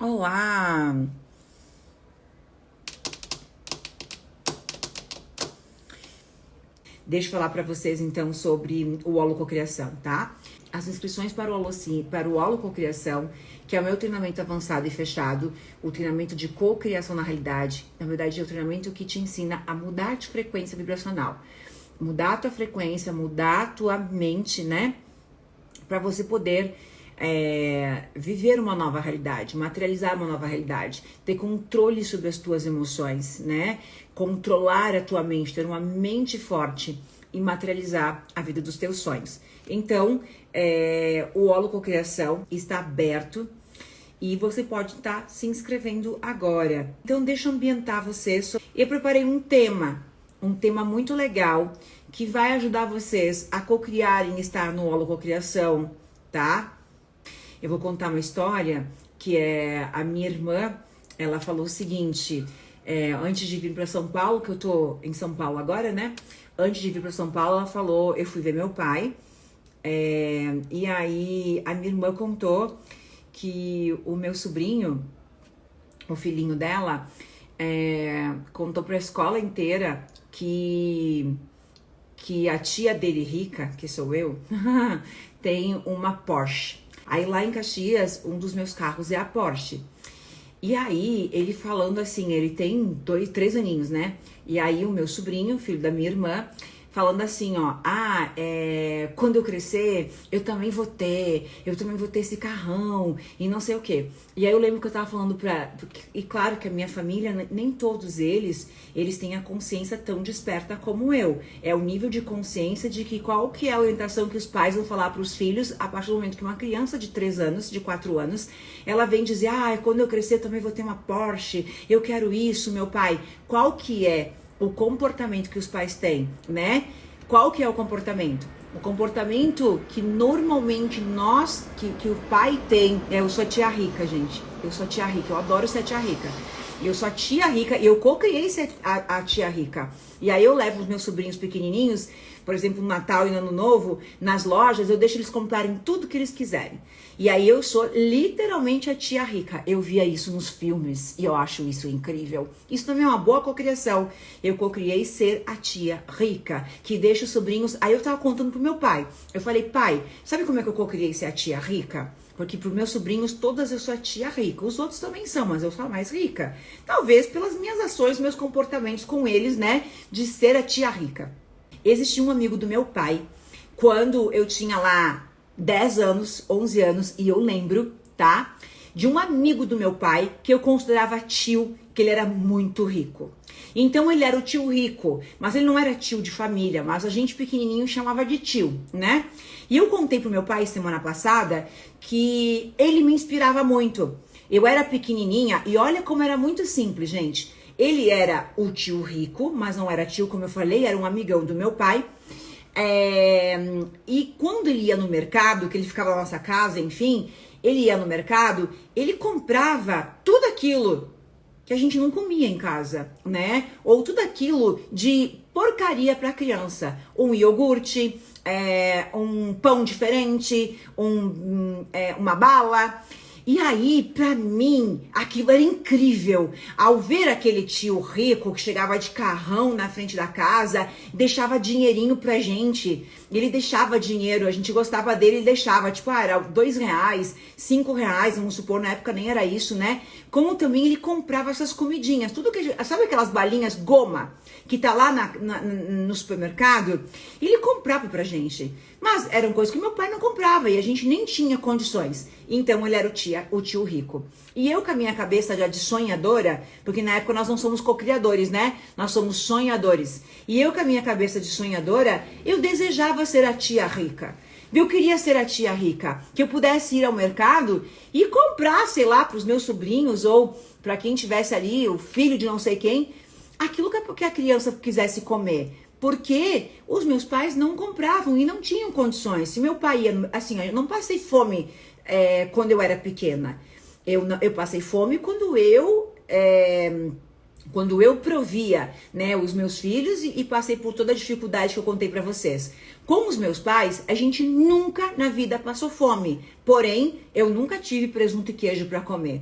Olá! Deixa eu falar para vocês então sobre o holococriação, tá? As inscrições para o holococriação, que é o meu treinamento avançado e fechado, o treinamento de cocriação na realidade, na verdade é o treinamento que te ensina a mudar de frequência vibracional. Mudar a tua frequência, mudar a tua mente, né? Para você poder viver uma nova realidade, materializar uma nova realidade, ter controle sobre as tuas emoções, né? Controlar a tua mente, ter uma mente forte e materializar a vida dos teus sonhos. Então, o holococriação está aberto e você pode estar se inscrevendo agora. Então, deixa eu ambientar você. Eu preparei um tema muito legal que vai ajudar vocês a cocriarem, estar no holococriação, tá? Eu vou contar uma história que é a minha irmã, ela falou o seguinte, antes de vir para São Paulo, que eu tô em São Paulo agora, né? Antes de vir para São Paulo, ela falou, eu fui ver meu pai, e aí a minha irmã contou que o meu sobrinho, o filhinho dela, contou para a escola inteira que a tia dele rica, que sou eu, tem uma Porsche. Aí lá em Caxias, um dos meus carros é a Porsche. E aí, ele falando assim, ele tem 3 aninhos, né? E aí o meu sobrinho, filho da minha irmã, falando assim, ó, quando eu crescer, eu também vou ter esse carrão e não sei o quê. E aí eu lembro que eu tava falando e claro que a minha família, nem todos eles têm a consciência tão desperta como eu. É o nível de consciência de que qual que é a orientação que os pais vão falar para os filhos a partir do momento que uma criança de 3 anos, de 4 anos, ela vem dizer, quando eu crescer eu também vou ter uma Porsche, eu quero isso, meu pai. Qual que é o comportamento que os pais têm, né? Qual que é o comportamento? O comportamento que normalmente que o pai tem, eu sou a tia rica, gente. Eu sou a tia rica, eu adoro ser a tia rica. Eu sou a tia rica e eu co-criei ser a tia rica. E aí eu levo os meus sobrinhos pequenininhos, por exemplo, no Natal e no Ano Novo, nas lojas, eu deixo eles comprarem tudo que eles quiserem. E aí eu sou literalmente a tia rica. Eu via isso nos filmes e eu acho isso incrível. Isso também é uma boa cocriação. Eu cocriei ser a tia rica, que deixa os sobrinhos... Aí eu tava contando pro meu pai. Eu falei, pai, sabe como é que eu cocriei ser a tia rica? Porque para os meus sobrinhos, todas eu sou a tia rica. Os outros também são, mas eu sou a mais rica. Talvez pelas minhas ações, meus comportamentos com eles, né? De ser a tia rica. Existia um amigo do meu pai, quando eu tinha lá 10 anos, 11 anos, e eu lembro, tá? De um amigo do meu pai, que eu considerava tio, que ele era muito rico. Então ele era o tio rico, mas ele não era tio de família, mas a gente pequenininho chamava de tio, né? E eu contei pro meu pai semana passada que ele me inspirava muito. Eu era pequenininha e olha como era muito simples, gente. Ele era o tio rico, mas não era tio, como eu falei, era um amigão do meu pai. E quando ele ia no mercado, que ele ficava na nossa casa, enfim, ele ia no mercado, ele comprava tudo aquilo que a gente não comia em casa, né? Ou tudo aquilo de porcaria para criança. Um iogurte, um pão diferente, uma bala. E aí, pra mim, aquilo era incrível. Ao ver aquele tio rico que chegava de carrão na frente da casa, deixava dinheirinho pra gente. Ele deixava dinheiro, a gente gostava dele, ele deixava, tipo, era R$2, R$5, vamos supor, na época nem era isso, né? Como também ele comprava essas comidinhas, tudo que... Sabe aquelas balinhas goma que tá lá no supermercado? Ele comprava pra gente. Mas eram coisas que meu pai não comprava e a gente nem tinha condições. Então ele era o tio rico. E eu com a minha cabeça já de sonhadora, porque na época nós não somos co-criadores, né? Nós somos sonhadores. E eu com a minha cabeça de sonhadora, eu desejava ser a tia rica. Eu queria ser a tia rica, que eu pudesse ir ao mercado e comprar, sei lá, para os meus sobrinhos ou para quem tivesse ali, o filho de não sei quem, aquilo que a criança quisesse comer. Porque os meus pais não compravam e não tinham condições. Se meu pai ia, assim, eu não passei fome quando eu era pequena. Eu passei fome quando eu provia, né, os meus filhos e passei por toda a dificuldade que eu contei pra vocês. Com os meus pais, a gente nunca na vida passou fome. Porém, eu nunca tive presunto e queijo pra comer.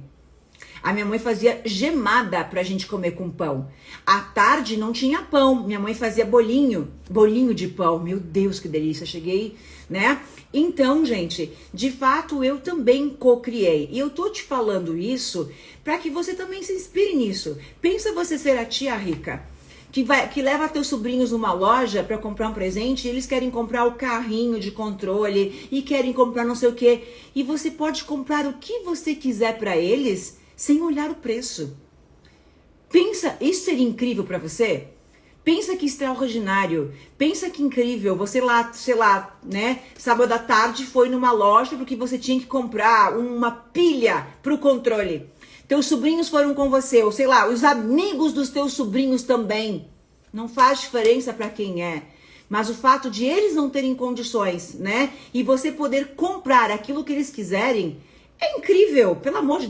A minha mãe fazia gemada pra gente comer com pão. À tarde não tinha pão. Minha mãe fazia bolinho de pão. Meu Deus, que delícia. Cheguei, né? Então, gente, de fato eu também co-criei. E eu tô te falando isso para que você também se inspire nisso. Pensa você ser a tia rica que leva teus sobrinhos numa loja para comprar um presente, e eles querem comprar o carrinho de controle e querem comprar não sei o que, e você pode comprar o que você quiser para eles sem olhar o preço. Pensa, isso seria incrível para você? Pensa que extraordinário, pensa que incrível, você lá, sei lá, né, sábado à tarde foi numa loja porque você tinha que comprar uma pilha pro controle. Teus sobrinhos foram com você, ou sei lá, os amigos dos teus sobrinhos também. Não faz diferença para quem é. Mas o fato de eles não terem condições, né? E você poder comprar aquilo que eles quiserem, é incrível. Pelo amor de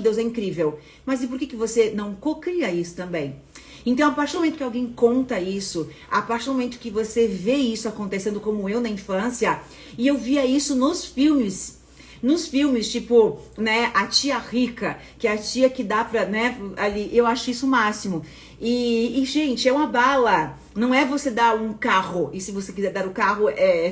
Deus, é incrível. Mas e por que você não cocria isso também? Então, a partir do momento que alguém conta isso, a partir do momento que você vê isso acontecendo como eu na infância, e eu via isso nos filmes, tipo, né, a tia rica, que é a tia que dá pra, né, ali, eu acho isso o máximo. E, gente, é uma bala, não é você dar um carro, e se você quiser dar o carro,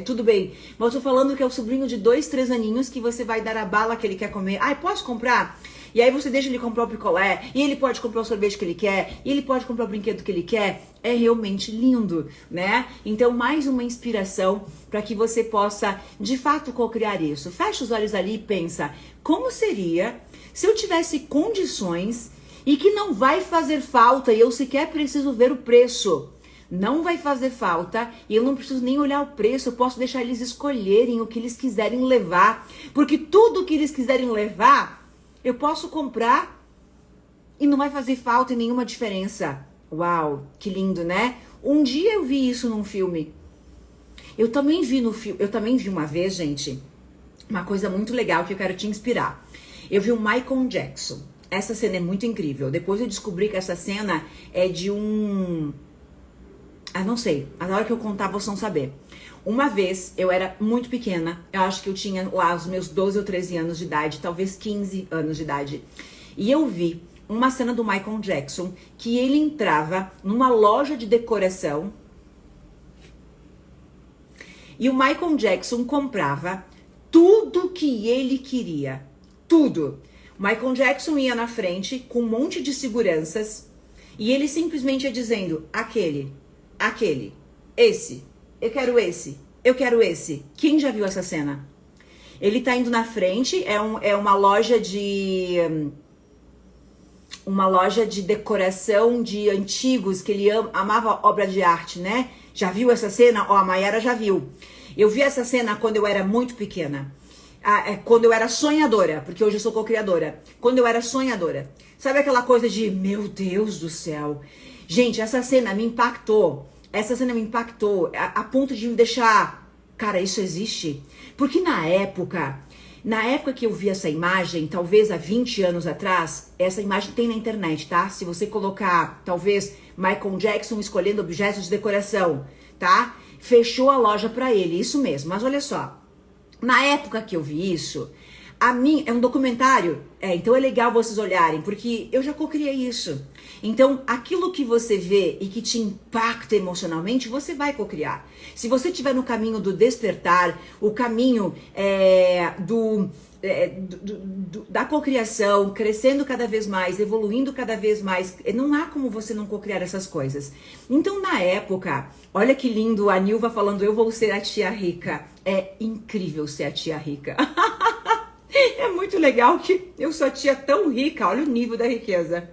tudo bem. Mas eu tô falando que é o sobrinho de 2, 3 aninhos que você vai dar a bala que ele quer comer. Ai, posso comprar? E aí você deixa ele comprar o picolé, e ele pode comprar o sorvete que ele quer, e ele pode comprar o brinquedo que ele quer. É realmente lindo, né? Então, mais uma inspiração para que você possa, de fato, co-criar isso. Fecha os olhos ali e pensa, como seria se eu tivesse condições e que não vai fazer falta e eu sequer preciso ver o preço. Não vai fazer falta e eu não preciso nem olhar o preço, eu posso deixar eles escolherem o que eles quiserem levar. Porque tudo que eles quiserem levar, eu posso comprar e não vai fazer falta e nenhuma diferença. Uau, que lindo, né? Um dia eu vi isso num filme. Eu também vi uma vez, gente, uma coisa muito legal que eu quero te inspirar. Eu vi o Michael Jackson. Essa cena é muito incrível. Depois eu descobri que essa cena é de um... Ah, não sei. A hora que eu contar, vocês vão saber. Uma vez, eu era muito pequena. Eu acho que eu tinha lá os meus 12 ou 13 anos de idade. Talvez 15 anos de idade. E eu vi uma cena do Michael Jackson que ele entrava numa loja de decoração. E o Michael Jackson comprava tudo que ele queria. Tudo. O Michael Jackson ia na frente com um monte de seguranças. E ele simplesmente ia dizendo, aquele, esse, eu quero esse. Quem já viu essa cena? Ele tá indo na frente, é uma loja de decoração de antigos, que ele amava obra de arte, né? Já viu essa cena? Ó, a Mayara já viu. Eu vi essa cena quando eu era muito pequena. Quando eu era sonhadora, porque hoje eu sou co-criadora. Quando eu era sonhadora. Sabe aquela coisa de, meu Deus do céu. Gente, essa cena me impactou. A ponto de me deixar, cara, isso existe? Porque na época que eu vi essa imagem, talvez há 20 anos atrás, essa imagem tem na internet, tá? Se você colocar, talvez, Michael Jackson escolhendo objetos de decoração, tá? Fechou a loja pra ele, isso mesmo. Mas olha só, na época que eu vi isso, é um documentário, então é legal vocês olharem, porque eu já co-criei isso. Então, aquilo que você vê e que te impacta emocionalmente, você vai co-criar. Se você estiver no caminho do despertar, o caminho da cocriação, crescendo cada vez mais, evoluindo cada vez mais, não há como você não cocriar essas coisas. Então, na época, olha que lindo, a Nilva falando, eu vou ser a tia rica. É incrível ser a tia rica. É muito legal que eu sou a tia tão rica, olha o nível da riqueza.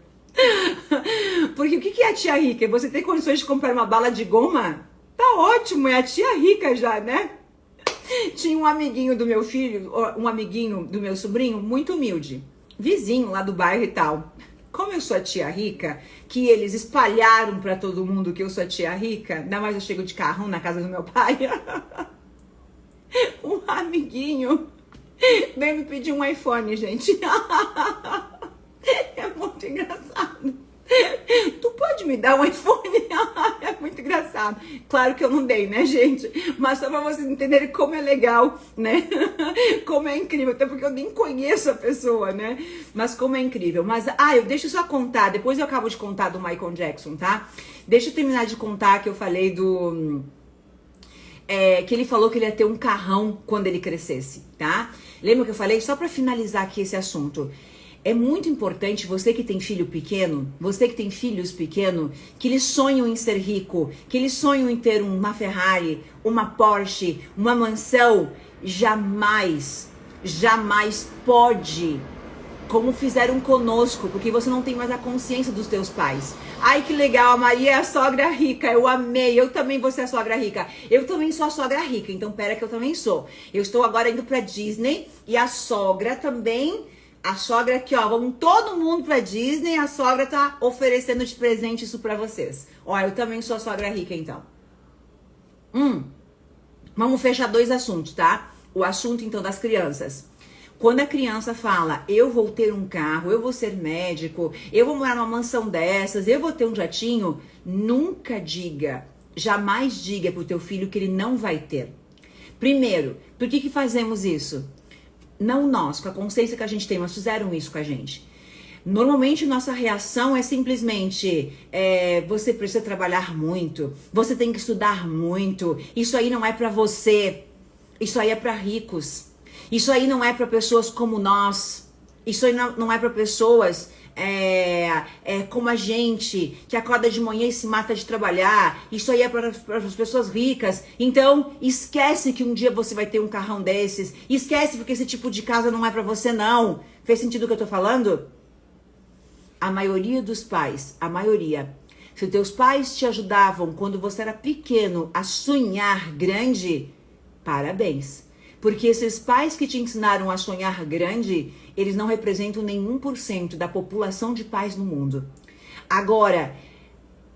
Porque o que é a tia rica? Você tem condições de comprar uma bala de goma? Tá ótimo, é a tia rica já, né? Tinha um amiguinho do meu filho, um amiguinho do meu sobrinho, muito humilde, vizinho lá do bairro e tal. Como eu sou a tia rica, que eles espalharam pra todo mundo que eu sou a tia rica, ainda mais eu chego de carrão na casa do meu pai. Um amiguinho veio me pedir um iPhone, gente. É muito engraçado. Tu pode me dar um iPhone? É muito engraçado. tá? Claro que eu não dei, né, gente? Mas só pra vocês entenderem como é legal, né? Como é incrível, até porque eu nem conheço a pessoa, né? Mas como é incrível. Mas, deixa eu só contar, depois eu acabo de contar do Michael Jackson, tá? Deixa eu terminar de contar que eu falei que ele falou que ele ia ter um carrão quando ele crescesse, tá? Lembra que eu falei? Só pra finalizar aqui esse assunto. É muito importante, você que tem filho pequeno, você que tem filhos pequenos, que eles sonham em ser rico, que eles sonham em ter uma Ferrari, uma Porsche, uma mansão, jamais pode, como fizeram conosco, porque você não tem mais a consciência dos teus pais. Ai, que legal, a Maria é a sogra rica, eu amei, eu também vou ser a sogra rica. Eu também sou a sogra rica, então pera que eu também sou. Eu estou agora indo pra Disney e a sogra também... A sogra aqui, ó, vamos todo mundo pra Disney, a sogra tá oferecendo de presente isso pra vocês. Ó, eu também sou a sogra rica, então. Vamos fechar 2 assuntos, tá? O assunto, então, das crianças. Quando a criança fala, eu vou ter um carro, eu vou ser médico, eu vou morar numa mansão dessas, eu vou ter um jatinho, nunca diga, jamais diga pro teu filho que ele não vai ter. Primeiro, por que fazemos isso? Não nós, com a consciência que a gente tem, mas fizeram isso com a gente. Normalmente nossa reação é simplesmente você precisa trabalhar muito, você tem que estudar muito, isso aí não é pra você, isso aí é pra ricos, isso aí não é pra pessoas como nós, isso aí não é pra pessoas como a gente, que acorda de manhã e se mata de trabalhar, isso aí é para as pessoas ricas. Então esquece que um dia você vai ter um carrão desses, esquece porque esse tipo de casa não é para você não. Fez sentido o que eu tô falando? A maioria dos pais, se teus pais te ajudavam quando você era pequeno a sonhar grande, parabéns. Porque esses pais que te ensinaram a sonhar grande, eles não representam nem 1% da população de pais no mundo. Agora,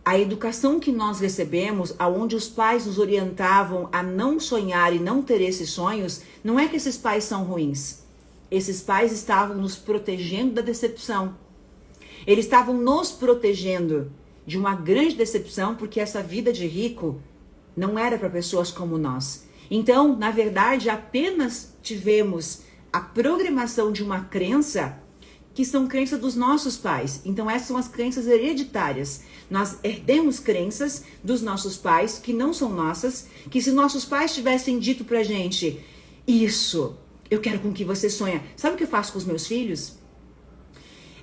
a educação que nós recebemos, aonde os pais nos orientavam a não sonhar e não ter esses sonhos, não é que esses pais são ruins. Esses pais estavam nos protegendo da decepção. Eles estavam nos protegendo de uma grande decepção, porque essa vida de rico não era para pessoas como nós. Então, na verdade, apenas tivemos a programação de uma crença que são crenças dos nossos pais. Então, essas são as crenças hereditárias. Nós herdemos crenças dos nossos pais que não são nossas, que se nossos pais tivessem dito pra gente, isso, eu quero com que você sonha. Sabe o que eu faço com os meus filhos?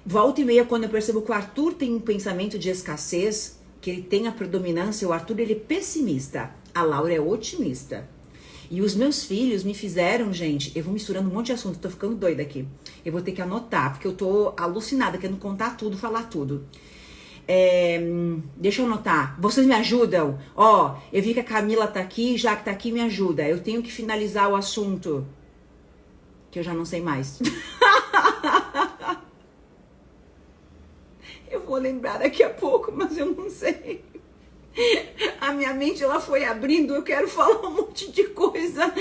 Volta e meia, quando eu percebo que o Arthur tem um pensamento de escassez, que ele tem a predominância, o Arthur ele é pessimista, a Laura é otimista. E os meus filhos me fizeram, gente, eu vou misturando um monte de assunto, tô ficando doida aqui. Eu vou ter que anotar, porque eu tô alucinada, querendo contar tudo, falar tudo. Deixa eu anotar. Vocês me ajudam? Ó, eu vi que a Camila tá aqui, já que tá aqui, me ajuda. Eu tenho que finalizar o assunto, que eu já não sei mais. Eu vou lembrar daqui a pouco, mas eu não sei. A minha mente, ela foi abrindo, eu quero falar um monte de coisa.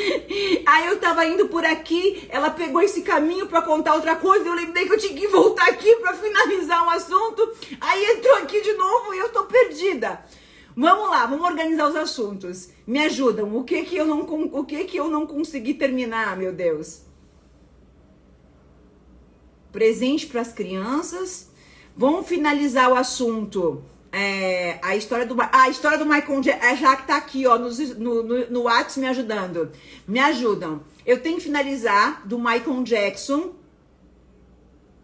Aí eu tava indo por aqui, ela pegou esse caminho pra contar outra coisa, eu lembrei que eu tinha que voltar aqui pra finalizar um assunto. Aí entrou aqui de novo e eu tô perdida. Vamos lá, vamos organizar os assuntos. Me ajudam, o que que eu não consegui terminar, meu Deus? Presente pras crianças. Vamos finalizar o assunto. A história do Michael Jackson, já que tá aqui, ó, no WhatsApp me ajudando. Me ajudam. Eu tenho que finalizar do Michael Jackson.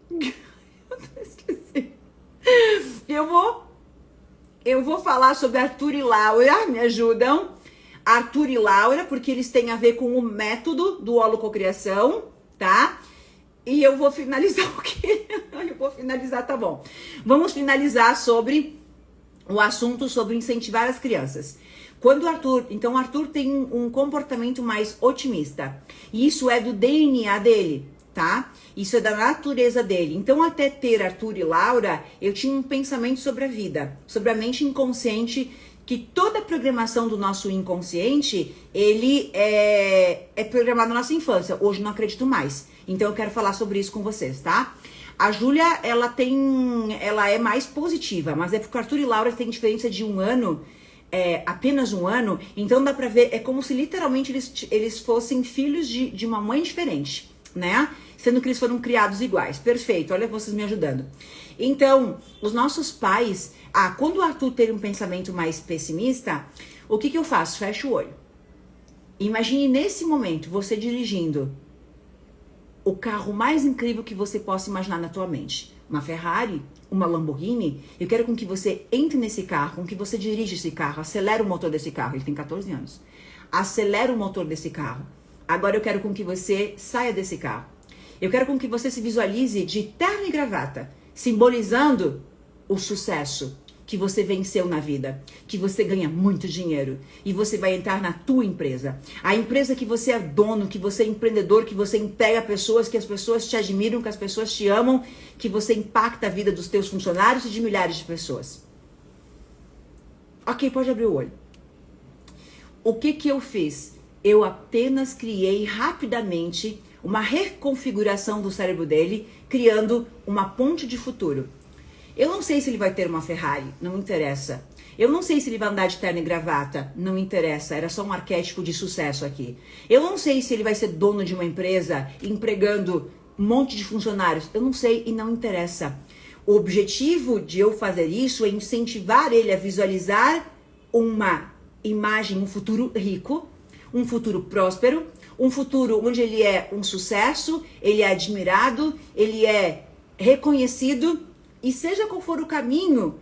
Eu esqueci. Eu vou falar sobre Arthur e Laura, me ajudam. Arthur e Laura, porque eles têm a ver com o método do holococriação, tá? E eu vou finalizar o quê? Eu vou finalizar, tá bom. Vamos finalizar sobre o assunto sobre incentivar as crianças. Então o Arthur tem um comportamento mais otimista. E isso é do DNA dele, tá? Isso é da natureza dele. Então até ter Arthur e Laura, eu tinha um pensamento sobre a vida, sobre a mente inconsciente, que toda a programação do nosso inconsciente, ele é programado na nossa infância. Hoje não acredito mais. Então eu quero falar sobre isso com vocês, tá? A Júlia, ela é mais positiva, mas é porque o Arthur e Laura têm diferença de 1 ano. apenas um ano, então dá pra ver, é como se literalmente eles fossem filhos de uma mãe diferente, né? Sendo que eles foram criados iguais. Perfeito, olha vocês me ajudando. Então, os nossos pais, quando o Arthur tem um pensamento mais pessimista, o que eu faço? Fecho o olho. Imagine nesse momento você dirigindo o carro mais incrível que você possa imaginar na tua mente. Uma Ferrari, uma Lamborghini. Eu quero com que você entre nesse carro, com que você dirija esse carro, acelera o motor desse carro. Ele tem 14 anos. Acelera o motor desse carro. Agora eu quero com que você saia desse carro. Eu quero com que você se visualize de terno e gravata, simbolizando o sucesso que você venceu na vida, que você ganha muito dinheiro e você vai entrar na tua empresa. A empresa que você é dono, que você é empreendedor, que você emprega pessoas, que as pessoas te admiram, que as pessoas te amam, que você impacta a vida dos teus funcionários e de milhares de pessoas. Ok, pode abrir o olho. O que eu fiz? Eu apenas criei rapidamente uma reconfiguração do cérebro dele, criando uma ponte de futuro. Eu não sei se ele vai ter uma Ferrari, não interessa. Eu não sei se ele vai andar de terno e gravata, não interessa. Era só um arquétipo de sucesso aqui. Eu não sei se ele vai ser dono de uma empresa, empregando um monte de funcionários. Eu não sei e não interessa. O objetivo de eu fazer isso é incentivar ele a visualizar uma imagem, um futuro rico, um futuro próspero, um futuro onde ele é um sucesso, ele é admirado, ele é reconhecido. E seja qual for o caminho,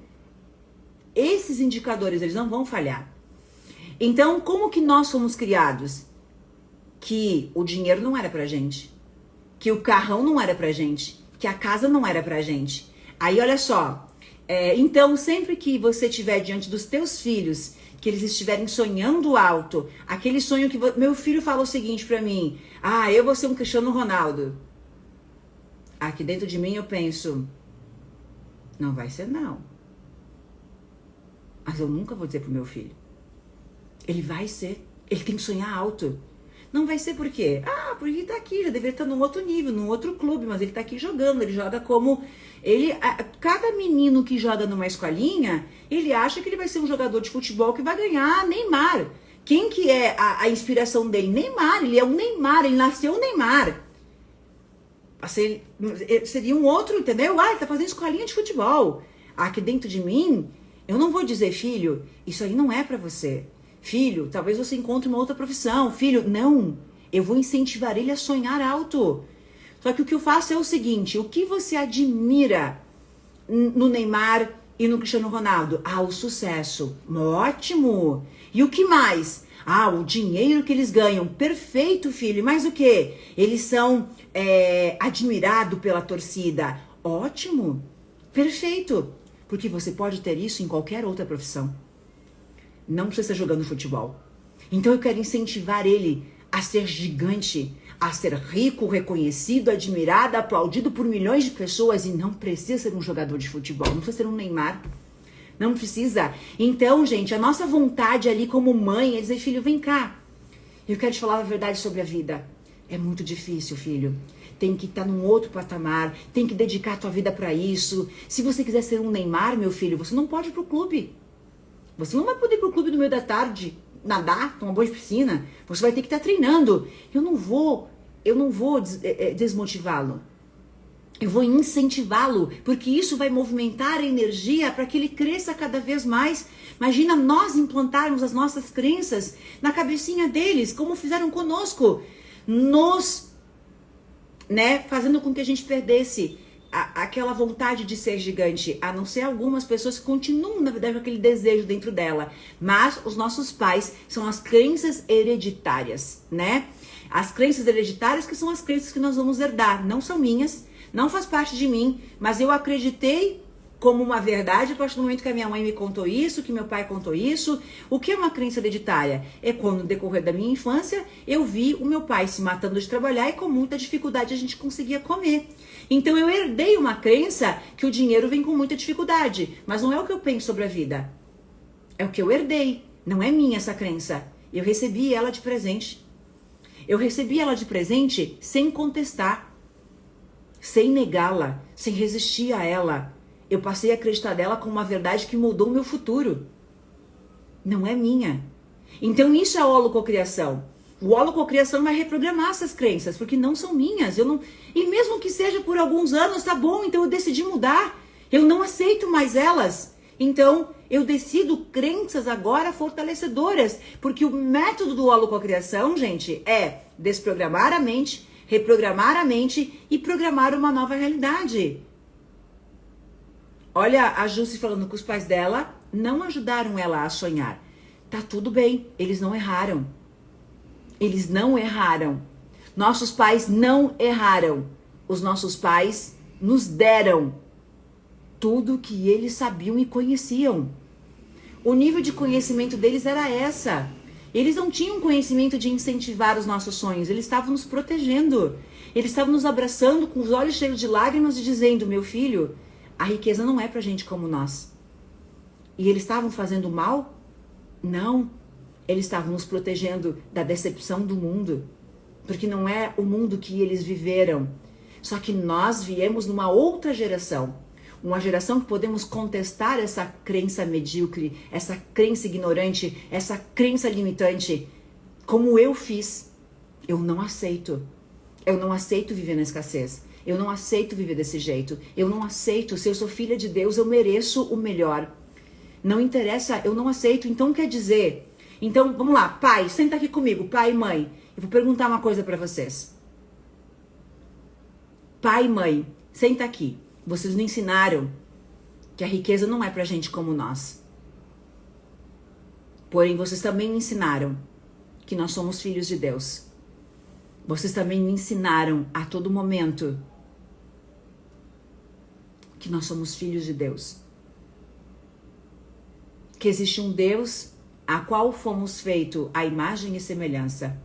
esses indicadores, eles não vão falhar. Então, como que nós somos criados? Que o dinheiro não era pra gente. Que o carrão não era pra gente. Que a casa não era pra gente. Aí, olha só. Então, sempre que você estiver diante dos teus filhos, que eles estiverem sonhando alto, aquele sonho que... Meu filho fala o seguinte pra mim. Eu vou ser um Cristiano Ronaldo. Aqui dentro de mim eu penso... Não vai ser, não. Mas eu nunca vou dizer pro meu filho. Ele vai ser. Ele tem que sonhar alto. Não vai ser por quê? Porque ele tá aqui, já deveria estar num outro nível, num outro clube, mas ele tá aqui jogando. Ele joga como... Cada menino que joga numa escolinha, ele acha que ele vai ser um jogador de futebol que vai ganhar Neymar. Quem que é a inspiração dele? Neymar. Ele é um Neymar, ele nasceu um Neymar. Seria um outro, entendeu? Ele tá fazendo escolinha de futebol. Aqui dentro de mim, eu não vou dizer, filho, isso aí não é pra você. Filho, talvez você encontre uma outra profissão. Filho, não. Eu vou incentivar ele a sonhar alto. Só que o que eu faço é o seguinte, o que você admira no Neymar e no Cristiano Ronaldo? O sucesso. Ótimo. E o que mais? O dinheiro que eles ganham. Perfeito, filho. Mas o quê? Eles são admirados pela torcida. Ótimo. Perfeito. Porque você pode ter isso em qualquer outra profissão. Não precisa estar jogando futebol. Então eu quero incentivar ele a ser gigante, a ser rico, reconhecido, admirado, aplaudido por milhões de pessoas. E não precisa ser um jogador de futebol. Não precisa ser um Neymar. Não precisa. Então, gente, a nossa vontade ali como mãe é dizer, filho, vem cá. Eu quero te falar a verdade sobre a vida. É muito difícil, filho. Tem que estar num outro patamar. Tem que dedicar a tua vida pra isso. Se você quiser ser um Neymar, meu filho, você não pode ir pro clube. Você não vai poder ir pro clube no meio da tarde, nadar, tomar banho de piscina. Você vai ter que estar treinando. Eu não vou desmotivá-lo. Eu vou incentivá-lo, porque isso vai movimentar a energia para que ele cresça cada vez mais. Imagina nós implantarmos as nossas crenças na cabecinha deles, como fizeram conosco, fazendo com que a gente perdesse aquela vontade de ser gigante, a não ser algumas pessoas que continuam, na verdade, com aquele desejo dentro dela. Mas os nossos pais são as crenças hereditárias, né? As crenças hereditárias que são as crenças que nós vamos herdar, não são minhas. Não faz parte de mim, mas eu acreditei como uma verdade a partir do momento que a minha mãe me contou isso, que meu pai contou isso. O que é uma crença hereditária? É quando, no decorrer da minha infância, eu vi o meu pai se matando de trabalhar e com muita dificuldade a gente conseguia comer. Então eu herdei uma crença que o dinheiro vem com muita dificuldade, mas não é o que eu penso sobre a vida. É o que eu herdei, não é minha essa crença. Eu recebi ela de presente. Eu recebi ela de presente sem contestar. Sem negá-la, sem resistir a ela. Eu passei a acreditar nela como uma verdade que mudou o meu futuro. não é minha. Então isso é holococriação. O holococriação vai reprogramar essas crenças, porque não são minhas. E mesmo que seja por alguns anos, tá bom, então eu decidi mudar. Eu não aceito mais elas. Então eu decido crenças agora fortalecedoras, porque o método do holococriação, gente, é desprogramar a mente, reprogramar a mente e programar uma nova realidade. Olha a Jussi falando que os pais dela não ajudaram ela a sonhar. Tá tudo bem, eles não erraram. Eles não erraram. Nossos pais não erraram. Os nossos pais nos deram tudo que eles sabiam e conheciam. O nível de conhecimento deles era essa. Eles não tinham conhecimento de incentivar os nossos sonhos. Eles estavam nos protegendo. Eles estavam nos abraçando com os olhos cheios de lágrimas e dizendo: meu filho, a riqueza não é pra gente como nós. E eles estavam fazendo mal? Não. Eles estavam nos protegendo da decepção do mundo. Porque não é o mundo que eles viveram. Só que nós viemos numa outra geração. Uma geração que podemos contestar essa crença medíocre, essa crença ignorante, essa crença limitante. Como eu fiz. Eu não aceito. Eu não aceito viver na escassez. Eu não aceito viver desse jeito. Eu não aceito. Se eu sou filha de Deus, eu mereço o melhor. Não interessa, eu não aceito. Então quer dizer... Então, vamos lá, pai, senta aqui comigo, pai e mãe. Eu vou perguntar uma coisa pra vocês. Pai e mãe, senta aqui. Vocês me ensinaram que a riqueza não é pra gente como nós. Porém, vocês também me ensinaram que nós somos filhos de Deus. Vocês também me ensinaram a todo momento que nós somos filhos de Deus. Que existe um Deus a qual fomos feitos à imagem e semelhança.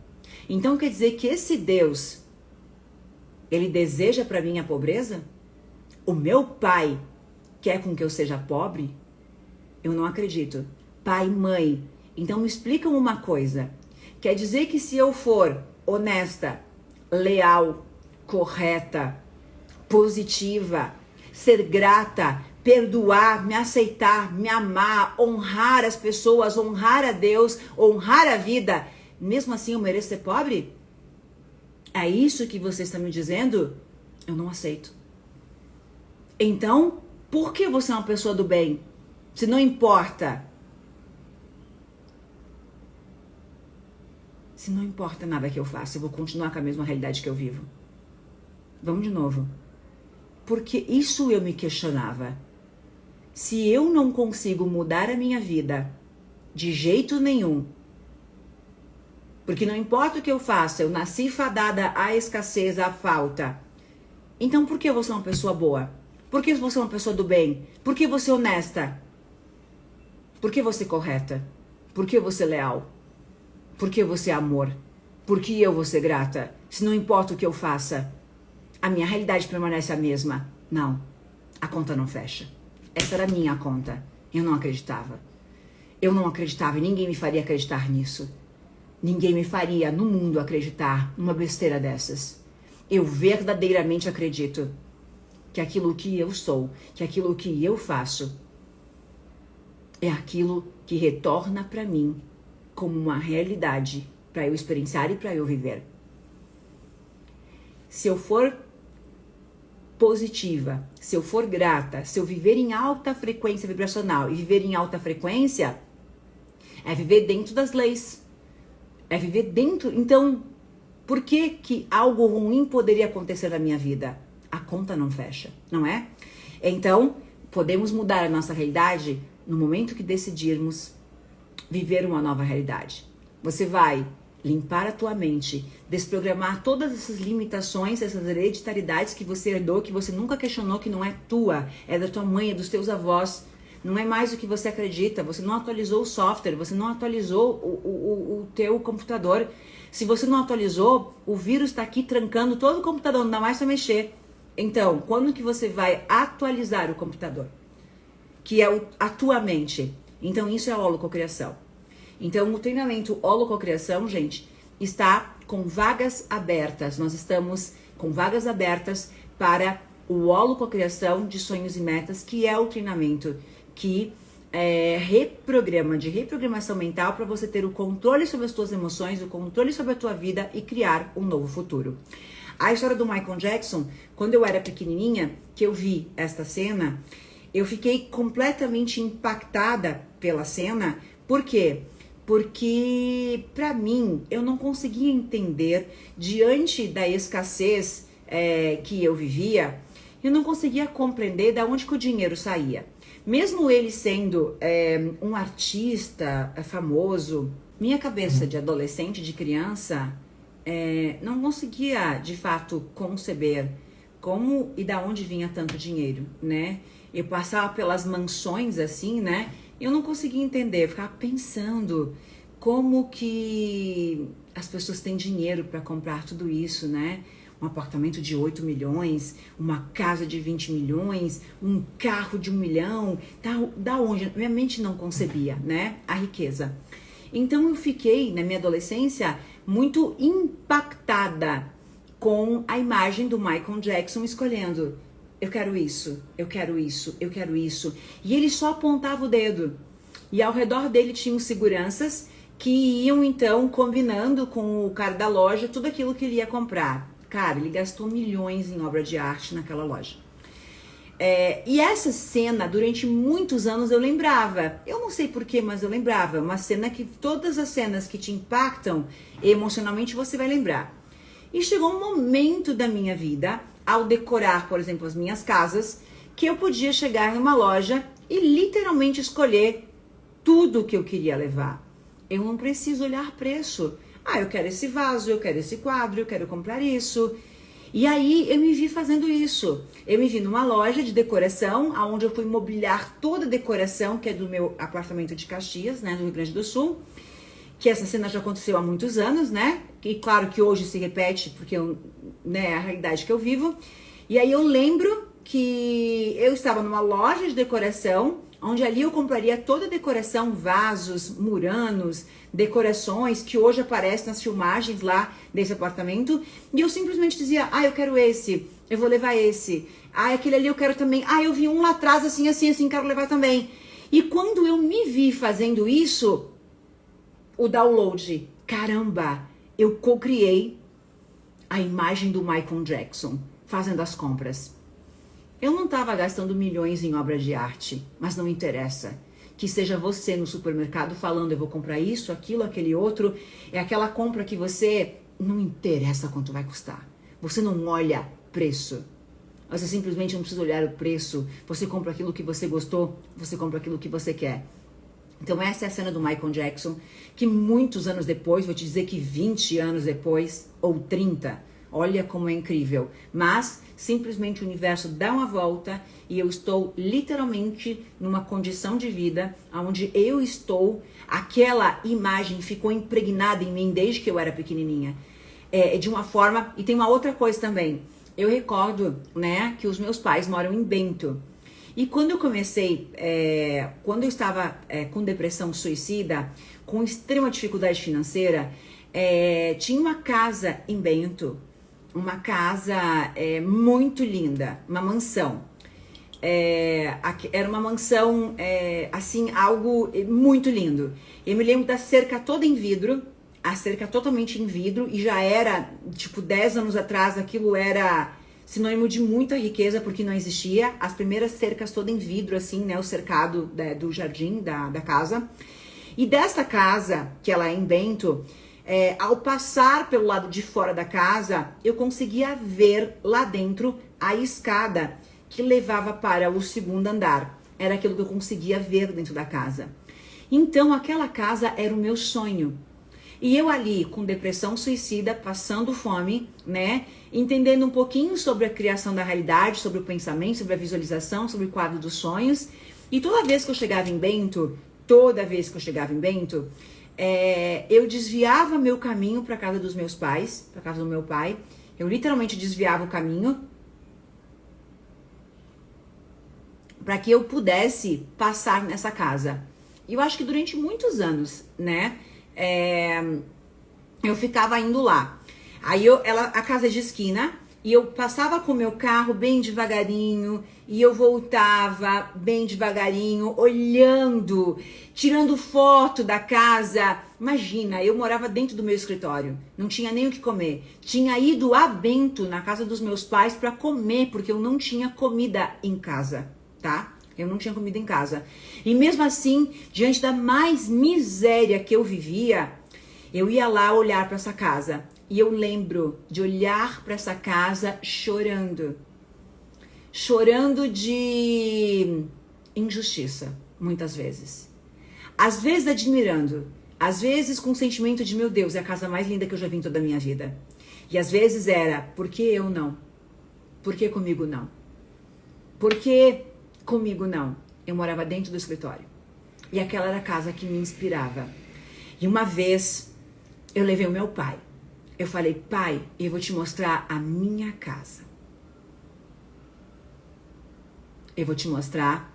Então quer dizer que esse Deus, ele deseja para mim a pobreza? O meu pai quer com que eu seja pobre? Eu não acredito. Pai e mãe, então me explicam uma coisa. Quer dizer que se eu for honesta, leal, correta, positiva, ser grata, perdoar, me aceitar, me amar, honrar as pessoas, honrar a Deus, honrar a vida, mesmo assim eu mereço ser pobre? É isso que você está me dizendo? Eu não aceito. Então, por que você é uma pessoa do bem? Se não importa. Se não importa nada que eu faça, eu vou continuar com a mesma realidade que eu vivo. Vamos de novo. Porque isso eu me questionava. Se eu não consigo mudar a minha vida de jeito nenhum, porque não importa o que eu faça, eu nasci fadada à escassez, à falta. Então por que você é uma pessoa boa? Por que você é uma pessoa do bem? Por que você é honesta? Por que você é correta? Por que você é leal? Por que você é amor? Por que eu vou ser grata? Se não importa o que eu faça, a minha realidade permanece a mesma. Não, a conta não fecha. Essa era a minha conta. Eu não acreditava. Eu não acreditava e ninguém me faria acreditar nisso. Ninguém me faria no mundo acreditar numa besteira dessas. Eu verdadeiramente acredito que aquilo que eu sou, que aquilo que eu faço, é aquilo que retorna para mim como uma realidade para eu experienciar e para eu viver. Se eu for positiva, se eu for grata, se eu viver em alta frequência vibracional, e viver em alta frequência é viver dentro das leis, é viver dentro. Então, por que algo ruim poderia acontecer na minha vida? A conta não fecha, não é? Então, podemos mudar a nossa realidade no momento que decidirmos viver uma nova realidade. Você vai limpar a tua mente, desprogramar todas essas limitações, essas hereditariedades que você herdou, que você nunca questionou, que não é tua, é da tua mãe, é dos teus avós. Não é mais o que você acredita, você não atualizou o software, você não atualizou o teu computador. Se você não atualizou, o vírus está aqui trancando todo o computador, não dá mais para mexer. Então, quando que você vai atualizar o computador? Que é a tua mente. Então, isso é a holococriação. Então, o treinamento holococriação, gente, está com vagas abertas. Nós estamos com vagas abertas para o holococriação de sonhos e metas, que é o treinamento que de reprogramação mental para você ter o controle sobre as suas emoções, o controle sobre a tua vida e criar um novo futuro. A história do Michael Jackson, quando eu era pequenininha, que eu vi esta cena, eu fiquei completamente impactada pela cena. Por quê? Porque, para mim, eu não conseguia entender, diante da escassez que eu vivia, eu não conseguia compreender de onde que o dinheiro saía. Mesmo ele sendo um artista famoso, minha cabeça de adolescente, de criança, não conseguia, de fato, conceber como e da onde vinha tanto dinheiro, né? Eu passava pelas mansões assim, né? Eu não conseguia entender, eu ficava pensando como que as pessoas têm dinheiro para comprar tudo isso, né? Um apartamento de 8 milhões, uma casa de 20 milhões, um carro de 1 milhão, da onde? Minha mente não concebia, né? A riqueza. Então eu fiquei, na minha adolescência, muito impactada com a imagem do Michael Jackson escolhendo: eu quero isso, eu quero isso, eu quero isso. E ele só apontava o dedo. E ao redor dele tinham seguranças que iam então combinando com o cara da loja tudo aquilo que ele ia comprar. Cara, ele gastou milhões em obra de arte naquela loja. E essa cena, durante muitos anos eu lembrava. Eu não sei porquê, mas eu lembrava. Uma cena que todas as cenas que te impactam emocionalmente você vai lembrar. E chegou um momento da minha vida, ao decorar, por exemplo, as minhas casas, que eu podia chegar numa loja e literalmente escolher tudo que eu queria levar. Eu não preciso olhar preço. Eu quero esse vaso, eu quero esse quadro, eu quero comprar isso. E aí eu me vi fazendo isso. Eu me vi numa loja de decoração, onde eu fui mobiliar toda a decoração, que é do meu apartamento de Caxias, né, no Rio Grande do Sul. Que essa cena já aconteceu há muitos anos, né? E claro que hoje se repete, porque é a realidade que eu vivo. E aí eu lembro que eu estava numa loja de decoração, onde ali eu compraria toda a decoração, vasos, muranos, decorações que hoje aparecem nas filmagens lá desse apartamento. E eu simplesmente dizia: eu quero esse, eu vou levar esse. Aquele ali eu quero também. Eu vi um lá atrás, assim, quero levar também. E quando eu me vi fazendo isso, o download, caramba, eu co-criei a imagem do Michael Jackson fazendo as compras. Eu não estava gastando milhões em obra de arte, mas não interessa. Que seja você no supermercado falando: eu vou comprar isso, aquilo, aquele outro. É aquela compra que você não interessa quanto vai custar. Você não olha preço. Você simplesmente não precisa olhar o preço. Você compra aquilo que você gostou, você compra aquilo que você quer. Então essa é a cena do Michael Jackson, que muitos anos depois, vou te dizer que 20 anos depois, ou 30, olha como é incrível. Mas simplesmente o universo dá uma volta e eu estou literalmente numa condição de vida onde eu estou, aquela imagem ficou impregnada em mim desde que eu era pequenininha. De uma forma, e tem uma outra coisa também. Eu recordo, né, que os meus pais moram em Bento. E quando eu comecei, quando eu estava com depressão suicida, com extrema dificuldade financeira, tinha uma casa em Bento, uma casa muito linda, uma mansão. Era uma mansão, assim, algo muito lindo. Eu me lembro da cerca toda em vidro, a cerca totalmente em vidro, e já era, tipo, 10 anos atrás, aquilo era sinônimo de muita riqueza, porque não existia. As primeiras cercas todas em vidro, assim, né, o cercado do jardim da casa. E dessa casa, que ela é em Bento, ao passar pelo lado de fora da casa, eu conseguia ver lá dentro a escada que levava para o segundo andar. Era aquilo que eu conseguia ver dentro da casa. Então, aquela casa era o meu sonho. E eu ali, com depressão suicida, passando fome, né? Entendendo um pouquinho sobre a criação da realidade, sobre o pensamento, sobre a visualização, sobre o quadro dos sonhos. E toda vez que eu chegava em Bento, eu desviava meu caminho para casa dos meus pais, para casa do meu pai. Eu literalmente desviava o caminho para que eu pudesse passar nessa casa. E eu acho que durante muitos anos, né? Eu ficava indo lá. Aí a casa é de esquina, e eu passava com o meu carro bem devagarinho e eu voltava bem devagarinho, olhando, tirando foto da casa. Imagina, eu morava dentro do meu escritório, não tinha nem o que comer. Tinha ido a Bento, na casa dos meus pais, para comer, porque eu não tinha comida em casa, tá? Eu não tinha comida em casa. E mesmo assim, diante da mais miséria que eu vivia, eu ia lá olhar para essa casa. E eu lembro de olhar para essa casa chorando. Chorando de injustiça, muitas vezes. Às vezes admirando. Às vezes com o sentimento de, meu Deus, é a casa mais linda que eu já vi em toda a minha vida. E às vezes era, por que eu não? Por que comigo não? Por que comigo não? Eu morava dentro do escritório. E aquela era a casa que me inspirava. E uma vez eu levei o meu pai. Eu falei, pai, eu vou te mostrar a minha casa. Eu vou te mostrar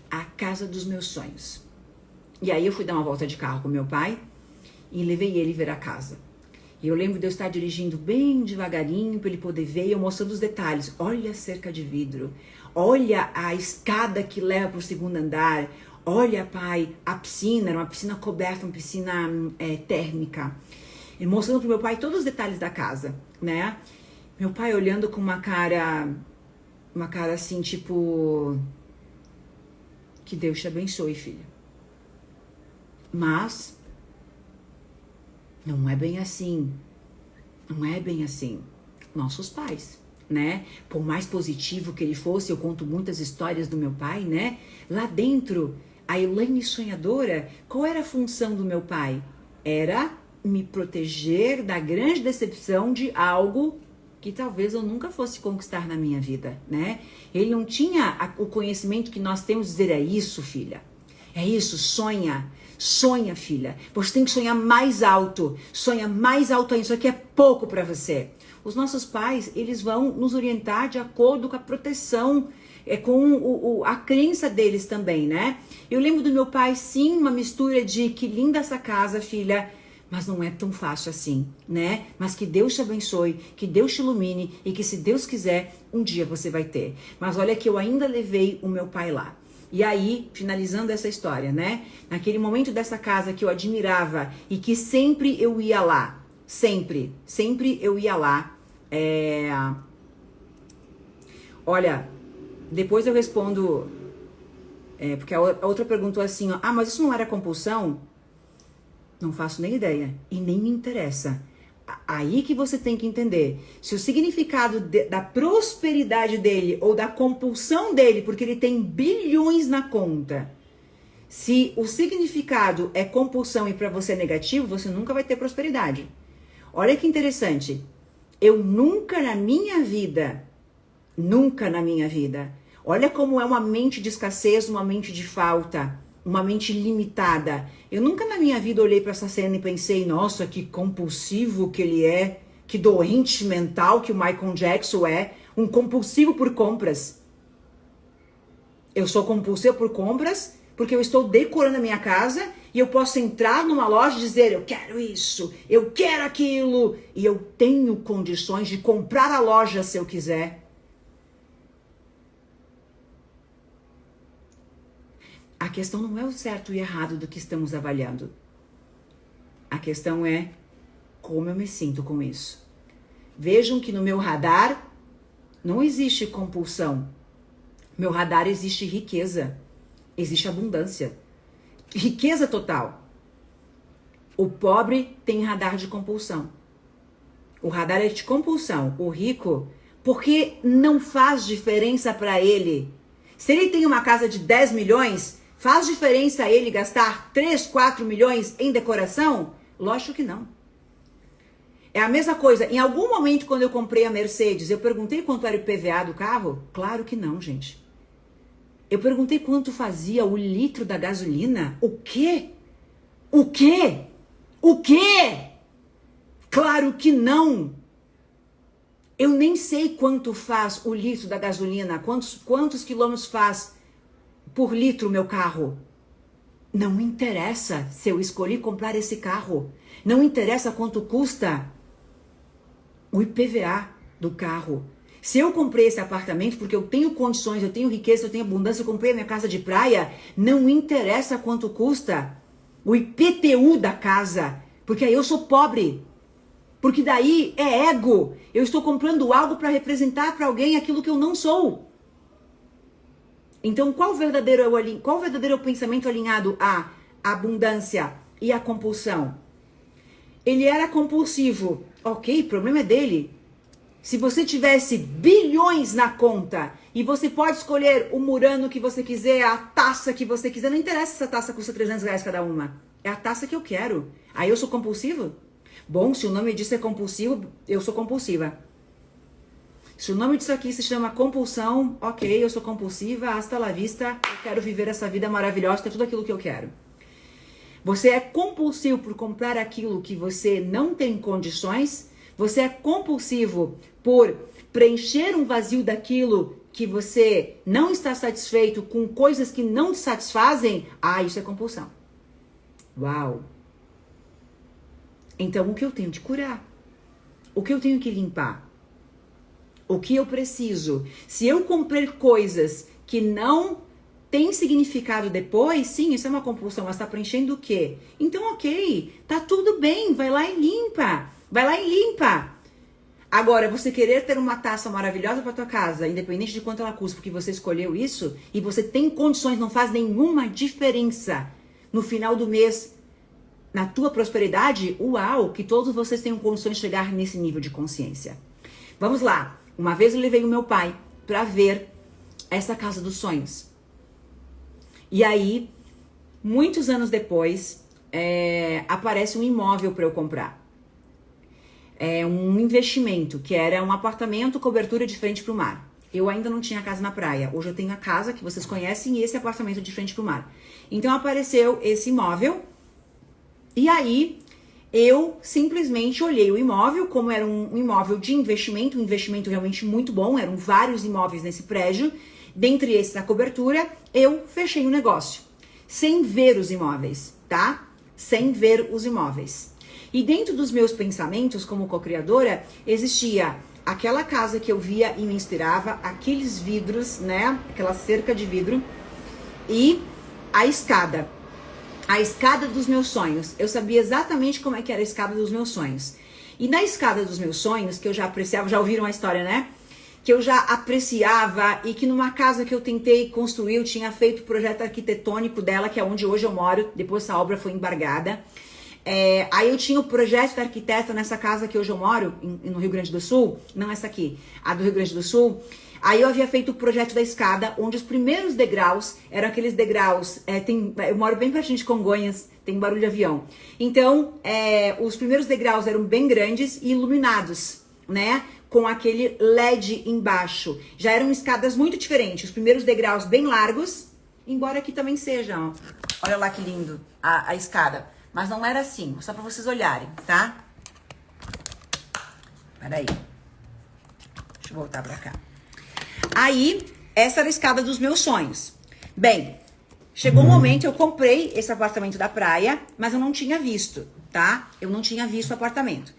a casa dos meus sonhos. E aí eu fui dar uma volta de carro com meu pai e levei ele ver a casa. E eu lembro de eu estar dirigindo bem devagarinho para ele poder ver e eu mostrando os detalhes. Olha a cerca de vidro, olha a escada que leva para o segundo andar, olha, pai, a piscina, era uma piscina coberta, uma piscina térmica. E mostrando pro meu pai todos os detalhes da casa, né? Meu pai olhando com uma cara assim, tipo, que Deus te abençoe, filha. Mas não é bem assim. Não é bem assim. Nossos pais, né? Por mais positivo que ele fosse, eu conto muitas histórias do meu pai, né? Lá dentro, a Elaine sonhadora, qual era a função do meu pai? Era me proteger da grande decepção de algo que talvez eu nunca fosse conquistar na minha vida, né? Ele não tinha o conhecimento que nós temos de dizer, é isso, filha. É isso, sonha. Sonha, filha. Você tem que sonhar mais alto. Sonha mais alto ainda. Isso aqui é pouco para você. Os nossos pais, eles vão nos orientar de acordo com a proteção, com a crença deles também, né? Eu lembro do meu pai, sim, uma mistura de que linda essa casa, filha, mas não é tão fácil assim, né? Mas que Deus te abençoe, que Deus te ilumine e que, se Deus quiser, um dia você vai ter. Mas olha que eu ainda levei o meu pai lá. E aí, finalizando essa história, né? Naquele momento dessa casa que eu admirava e que sempre eu ia lá, sempre eu ia lá. Olha, depois eu respondo, porque a outra perguntou assim, ó, mas isso não era compulsão? Não faço nem ideia e nem me interessa. Aí que você tem que entender se o significado da prosperidade dele ou da compulsão dele, porque ele tem bilhões na conta, se o significado é compulsão e para você é negativo, você nunca vai ter prosperidade. Olha que interessante. Eu nunca na minha vida, olha como é uma mente de escassez, uma mente de falta, uma mente limitada. Eu nunca na minha vida olhei para essa cena e pensei, nossa, que compulsivo que ele é, que doente mental que o Michael Jackson é, um compulsivo por compras. Eu sou compulsivo por compras porque eu estou decorando a minha casa e eu posso entrar numa loja e dizer, eu quero isso, eu quero aquilo, e eu tenho condições de comprar a loja se eu quiser. A questão não é o certo e errado do que estamos avaliando. A questão é como eu me sinto com isso. Vejam que no meu radar não existe compulsão. No meu radar existe riqueza, existe abundância. Riqueza total. O pobre tem radar de compulsão. O radar é de compulsão. O rico, porque não faz diferença para ele. Se ele tem uma casa de 10 milhões... faz diferença ele gastar 3, 4 milhões em decoração? Lógico que não. É a mesma coisa. Em algum momento, quando eu comprei a Mercedes, eu perguntei quanto era o IPVA do carro? Claro que não, gente. Eu perguntei quanto fazia o litro da gasolina? O quê? O quê? O quê? Claro que não. Eu nem sei quanto faz o litro da gasolina, quantos quilômetros faz por litro meu carro. Não me interessa se eu escolhi comprar esse carro. Não interessa quanto custa o IPVA. do carro. Se eu comprei esse apartamento porque eu tenho condições, eu tenho riqueza, eu tenho abundância, eu comprei a minha casa de praia, não interessa quanto custa o IPTU da casa, porque aí eu sou pobre. Porque daí é ego. Eu estou comprando algo para representar para alguém aquilo que eu não sou. Então, qual verdadeiro é o pensamento alinhado à abundância e à compulsão? Ele era compulsivo. Ok, o problema é dele. Se você tivesse bilhões na conta e você pode escolher o Murano que você quiser, a taça que você quiser, não interessa se essa taça custa R$300 cada uma. É a taça que eu quero. Aí eu sou compulsivo? Bom, se o nome disso é compulsivo, eu sou compulsiva. Se o nome disso aqui se chama compulsão, ok, eu sou compulsiva, hasta la vista, eu quero viver essa vida maravilhosa, ter tudo aquilo que eu quero. Você é compulsivo por comprar aquilo que você não tem condições, você é compulsivo por preencher um vazio daquilo que você não está satisfeito com coisas que não te satisfazem, isso é compulsão. Uau! Então, o que eu tenho de curar? O que eu tenho que limpar? O que eu preciso? Se eu comprei coisas que não têm significado depois, sim, isso é uma compulsão, mas está preenchendo o quê? Então, ok, tá tudo bem, vai lá e limpa. Vai lá e limpa. Agora, você querer ter uma taça maravilhosa para tua casa, independente de quanto ela custa, porque você escolheu isso, e você tem condições, não faz nenhuma diferença no final do mês, na tua prosperidade, uau, que todos vocês tenham condições de chegar nesse nível de consciência. Vamos lá. Uma vez eu levei o meu pai para ver essa casa dos sonhos. E aí, muitos anos depois, aparece um imóvel para eu comprar. É um investimento, que era um apartamento, cobertura de frente para o mar. Eu ainda não tinha casa na praia. Hoje eu tenho a casa que vocês conhecem e esse apartamento de frente para o mar. Então apareceu esse imóvel. E aí, eu simplesmente olhei o imóvel, como era um imóvel de investimento, um investimento realmente muito bom, eram vários imóveis nesse prédio, dentre esses a cobertura, eu fechei o negócio, sem ver os imóveis, tá? Sem ver os imóveis. E dentro dos meus pensamentos como co-criadora, existia aquela casa que eu via e me inspirava, aqueles vidros, né? Aquela cerca de vidro e a escada. A escada dos meus sonhos. Eu sabia exatamente como é que era a escada dos meus sonhos. E na escada dos meus sonhos, que eu já apreciava, já ouviram a história, né? Que eu já apreciava e que numa casa que eu tentei construir, eu tinha feito o projeto arquitetônico dela, que é onde hoje eu moro, depois essa obra foi embargada. Aí eu tinha o projeto da arquiteta nessa casa que hoje eu moro, no Rio Grande do Sul, não essa aqui, a do Rio Grande do Sul. Aí eu havia feito o projeto da escada, onde os primeiros degraus eram aqueles degraus, eu moro bem pertinho de Congonhas, tem barulho de avião. Então, os primeiros degraus eram bem grandes e iluminados, né? Com aquele LED embaixo. Já eram escadas muito diferentes, os primeiros degraus bem largos, embora aqui também seja, ó. Olha lá que lindo a escada. Mas não era assim, só pra vocês olharem, tá? Peraí. Deixa eu voltar pra cá. Aí, essa era a escada dos meus sonhos. Bem, chegou um momento, eu comprei esse apartamento da praia, mas eu não tinha visto, tá? Eu não tinha visto o apartamento.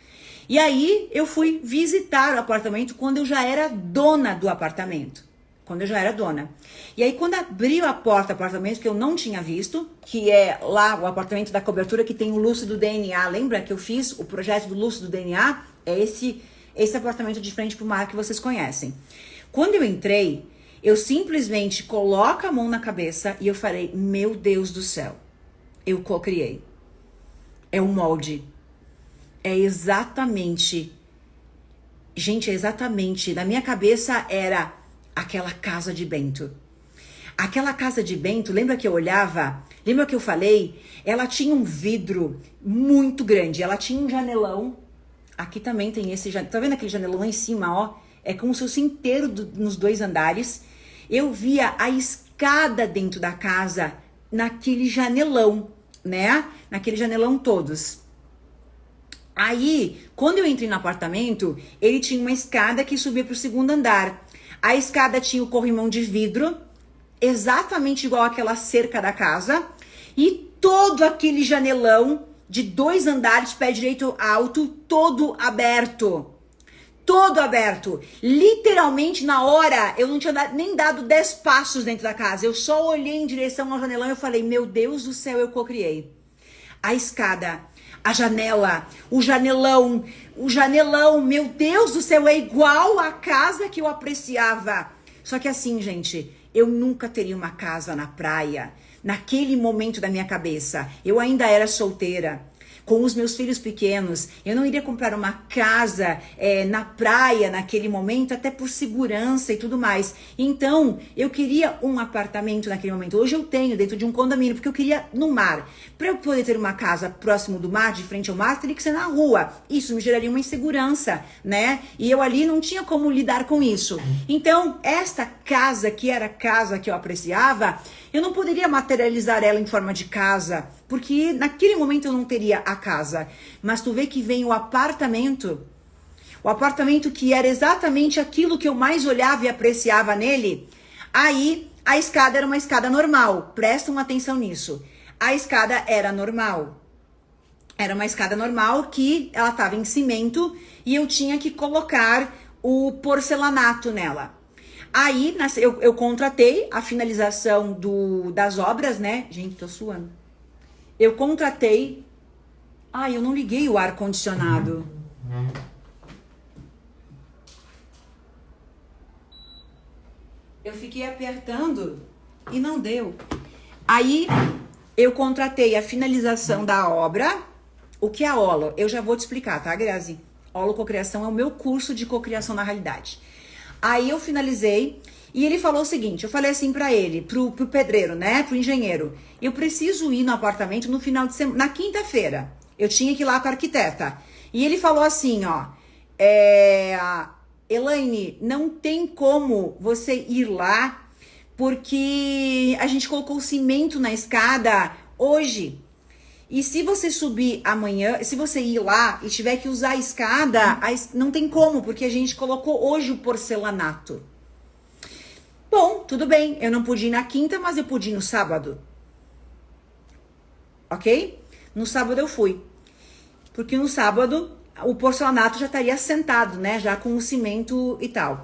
E aí, eu fui visitar o apartamento quando eu já era dona do apartamento. Quando eu já era dona. E aí, quando abriu a porta do apartamento, que eu não tinha visto, que é lá o apartamento da cobertura que tem o lúcido DNA, lembra que eu fiz o projeto do lúcido DNA? É esse apartamento de frente pro mar que vocês conhecem. Quando eu entrei, eu simplesmente coloco a mão na cabeça e eu falei, meu Deus do céu, eu co-criei. É um molde. É exatamente, gente, na minha cabeça era aquela casa de Bento. Aquela casa de Bento, lembra que eu olhava? Lembra que eu falei? Ela tinha um vidro muito grande, ela tinha um janelão. Aqui também tem esse janelão, tá vendo aquele janelão lá em cima, ó? É como se fosse inteiro nos 2 andares. Eu via a escada dentro da casa naquele janelão, né? Naquele janelão todos. Aí, quando eu entrei no apartamento, ele tinha uma escada que subia para o 2º andar. A escada tinha o corrimão de vidro, exatamente igual àquela cerca da casa. E todo aquele janelão de 2 andares, pé direito alto, todo aberto. todo aberto. Literalmente, na hora, eu não tinha nem dado 10 passos dentro da casa. Eu só olhei em direção ao janelão e eu falei, meu Deus do céu, eu cocriei. A escada, a janela, o janelão, meu Deus do céu, é igual à casa que eu apreciava. Só que assim, gente, eu nunca teria uma casa na praia, naquele momento da minha cabeça. Eu ainda era solteira, com os meus filhos pequenos. Eu não iria comprar uma casa na praia naquele momento, até por segurança e tudo mais. Então, eu queria um apartamento naquele momento. Hoje eu tenho dentro de um condomínio, porque eu queria no mar. Para eu poder ter uma casa próximo do mar, de frente ao mar, teria que ser na rua. Isso me geraria uma insegurança, né? E eu ali não tinha como lidar com isso. Então, esta casa, que era a casa que eu apreciava, eu não poderia materializar ela em forma de casa, porque naquele momento eu não teria a casa. Mas tu vê que vem o apartamento que era exatamente aquilo que eu mais olhava e apreciava nele. Aí a escada era uma escada normal, prestam atenção nisso. A escada era normal. Era uma escada normal que ela estava em cimento e eu tinha que colocar o porcelanato nela. Aí eu contratei a finalização das obras, né? Gente, tô suando. Eu contratei... Ai, eu não liguei o ar-condicionado. Eu fiquei apertando e não deu. Aí eu contratei a finalização da obra. O que é a holo? Eu já vou te explicar, tá, Grazi? Holococriação é o meu curso de cocriação na realidade. Aí eu finalizei e ele falou o seguinte, eu falei assim pra ele, pro pedreiro, né, pro engenheiro, eu preciso ir no apartamento no final de semana, na quinta-feira, eu tinha que ir lá com a arquiteta. E ele falou assim, ó, Elaine, não tem como você ir lá, porque a gente colocou cimento na escada hoje. E se você subir amanhã, se você ir lá e tiver que usar a escada, não tem como, porque a gente colocou hoje o porcelanato. Bom, tudo bem, eu não pude ir na quinta, mas eu pude ir no sábado. Ok? No sábado eu fui. Porque no sábado o porcelanato já estaria assentado, né? Já com o cimento e tal.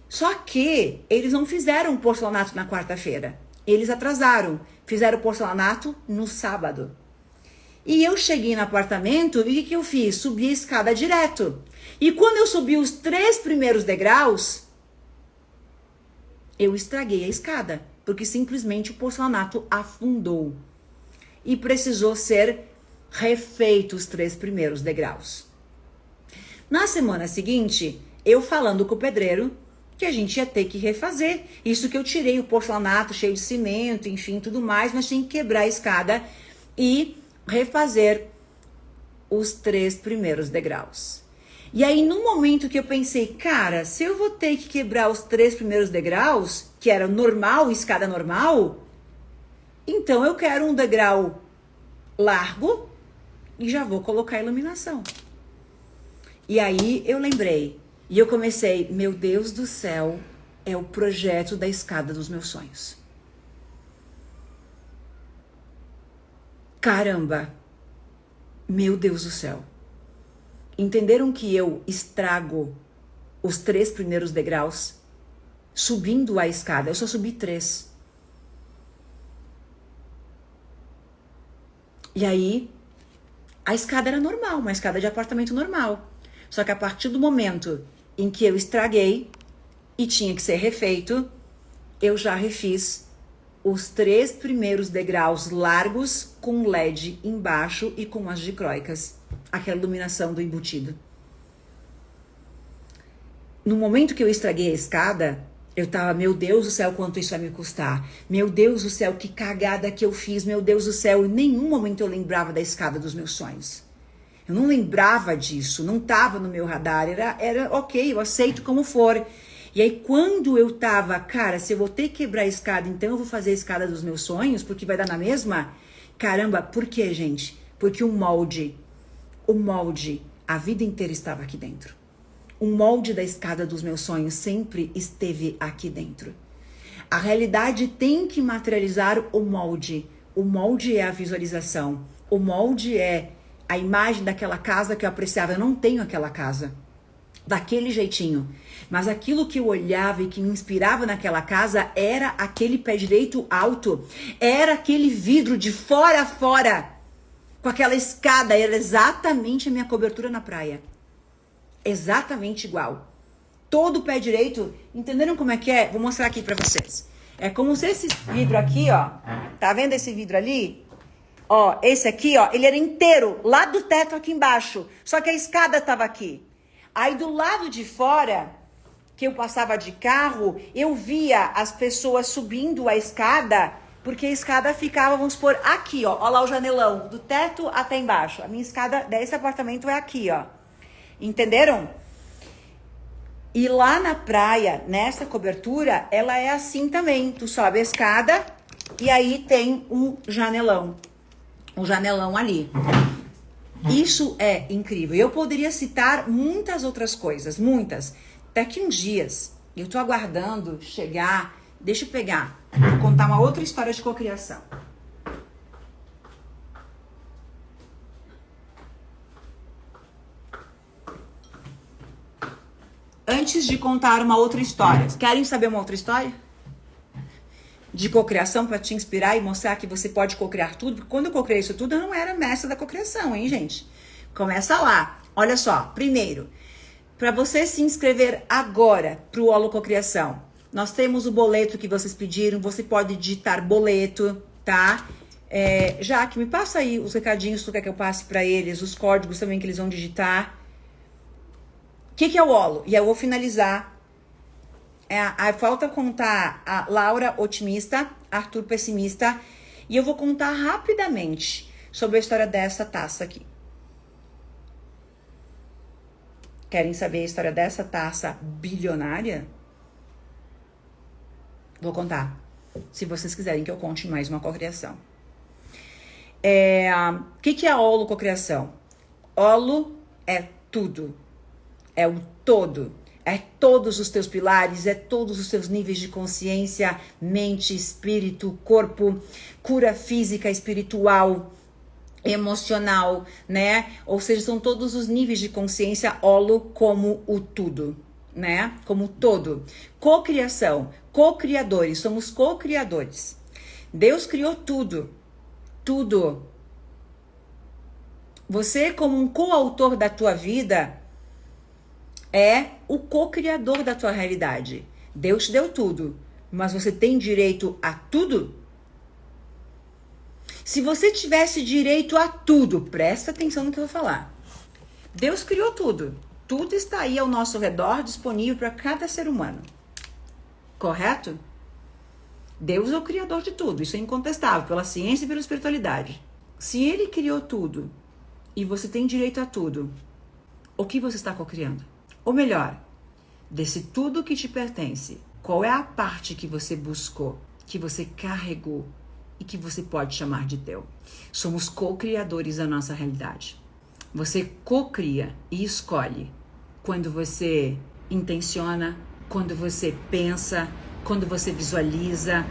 Só que eles não fizeram o porcelanato na quarta-feira. Eles atrasaram. Fizeram o porcelanato no sábado. E eu cheguei no apartamento e o que eu fiz? Subi a escada direto. E quando eu subi os 3 primeiros degraus, eu estraguei a escada. Porque simplesmente o porcelanato afundou. E precisou ser refeito os 3 primeiros degraus. Na semana seguinte, eu falando com o pedreiro que a gente ia ter que refazer. Isso que eu tirei o porcelanato cheio de cimento, enfim, tudo mais, mas tinha que quebrar a escada e refazer os 3 primeiros degraus. E aí, no momento que eu pensei, cara, se eu vou ter que quebrar os 3 primeiros degraus, que era normal, escada normal, então eu quero um degrau largo e já vou colocar a iluminação. E aí eu lembrei, e eu comecei, meu Deus do céu, é o projeto da escada dos meus sonhos. Caramba, meu Deus do céu. Entenderam que eu estrago os 3 primeiros degraus subindo a escada? Eu só subi 3. E aí, a escada era normal, uma escada de apartamento normal. Só que a partir do momento em que eu estraguei e tinha que ser refeito, eu já refiz os 3 primeiros degraus largos com LED embaixo e com as dicróicas, aquela iluminação do embutido. No momento que eu estraguei a escada, eu tava, meu Deus do céu, quanto isso vai me custar. Meu Deus do céu, que cagada que eu fiz. Meu Deus do céu, em nenhum momento eu lembrava da escada dos meus sonhos. Eu não lembrava disso, não tava no meu radar. Era ok, eu aceito como for. E aí, quando eu tava, cara, se eu vou ter que quebrar a escada, então eu vou fazer a escada dos meus sonhos, porque vai dar na mesma? Caramba, por quê, gente? Porque o molde, a vida inteira estava aqui dentro. O molde da escada dos meus sonhos sempre esteve aqui dentro. A realidade tem que materializar o molde. O molde é a visualização. O molde é a imagem daquela casa que eu apreciava. Eu não tenho aquela casa. daquele jeitinho. Mas aquilo que eu olhava e que me inspirava naquela casa era aquele pé direito alto, era aquele vidro de fora a fora, com aquela escada, era exatamente a minha cobertura na praia. Exatamente igual. Todo o pé direito, entenderam como é que é? Vou mostrar aqui pra vocês. É como se esse vidro aqui, ó, tá vendo esse vidro ali? Ó, esse aqui, ó, ele era inteiro, lá do teto aqui embaixo, só que a escada tava aqui. Aí do lado de fora, que eu passava de carro, eu via as pessoas subindo a escada, porque a escada ficava, vamos supor, aqui, ó lá o janelão, do teto até embaixo. A minha escada desse apartamento é aqui, ó. Entenderam? E lá na praia, nessa cobertura, ela é assim também. Tu sobe a escada e aí tem um janelão. Um janelão ali. Isso é incrível. Eu poderia citar muitas outras coisas, muitas. Daqui uns dias, eu tô aguardando chegar. Deixa eu pegar. Vou contar uma outra história de cocriação. Antes de contar uma outra história, querem saber uma outra história? De cocriação para te inspirar e mostrar que você pode cocriar tudo? Porque quando eu cocriei isso tudo, eu não era mestra da cocriação, hein, gente? Começa lá. Olha só, primeiro, para você se inscrever agora para o Holococriação, nós temos o boleto que vocês pediram, você pode digitar boleto, tá? Jaque, me passa aí os recadinhos que tu quer que eu passe para eles, os códigos também que eles vão digitar. O que é o Holo? E aí eu vou finalizar. Falta contar a Laura otimista, Arthur pessimista. E eu vou contar rapidamente sobre a história dessa taça aqui. Querem saber a história dessa taça bilionária? Vou contar. Se vocês quiserem que eu conte mais uma cocriação. O que é a holococriação? Holo é tudo. É o todo. É todos os teus pilares, é todos os teus níveis de consciência, mente, espírito, corpo, cura física, espiritual, emocional, né? Ou seja, são todos os níveis de consciência holo como o tudo, né? Como todo. Cocriação, co-criadores, somos co-criadores. Deus criou tudo, tudo. Você, como um coautor da tua vida, é o co-criador da tua realidade. Deus te deu tudo, mas você tem direito a tudo? Se você tivesse direito a tudo, presta atenção no que eu vou falar. Deus criou tudo. Tudo está aí ao nosso redor, disponível para cada ser humano. Correto? Deus é o criador de tudo, isso é incontestável, pela ciência e pela espiritualidade. Se Ele criou tudo e você tem direito a tudo, o que você está cocriando? Ou melhor, desse tudo que te pertence, qual é a parte que você buscou, que você carregou e que você pode chamar de teu? Somos co-criadores da nossa realidade. Você co-cria e escolhe quando você intenciona, quando você pensa, quando você visualiza,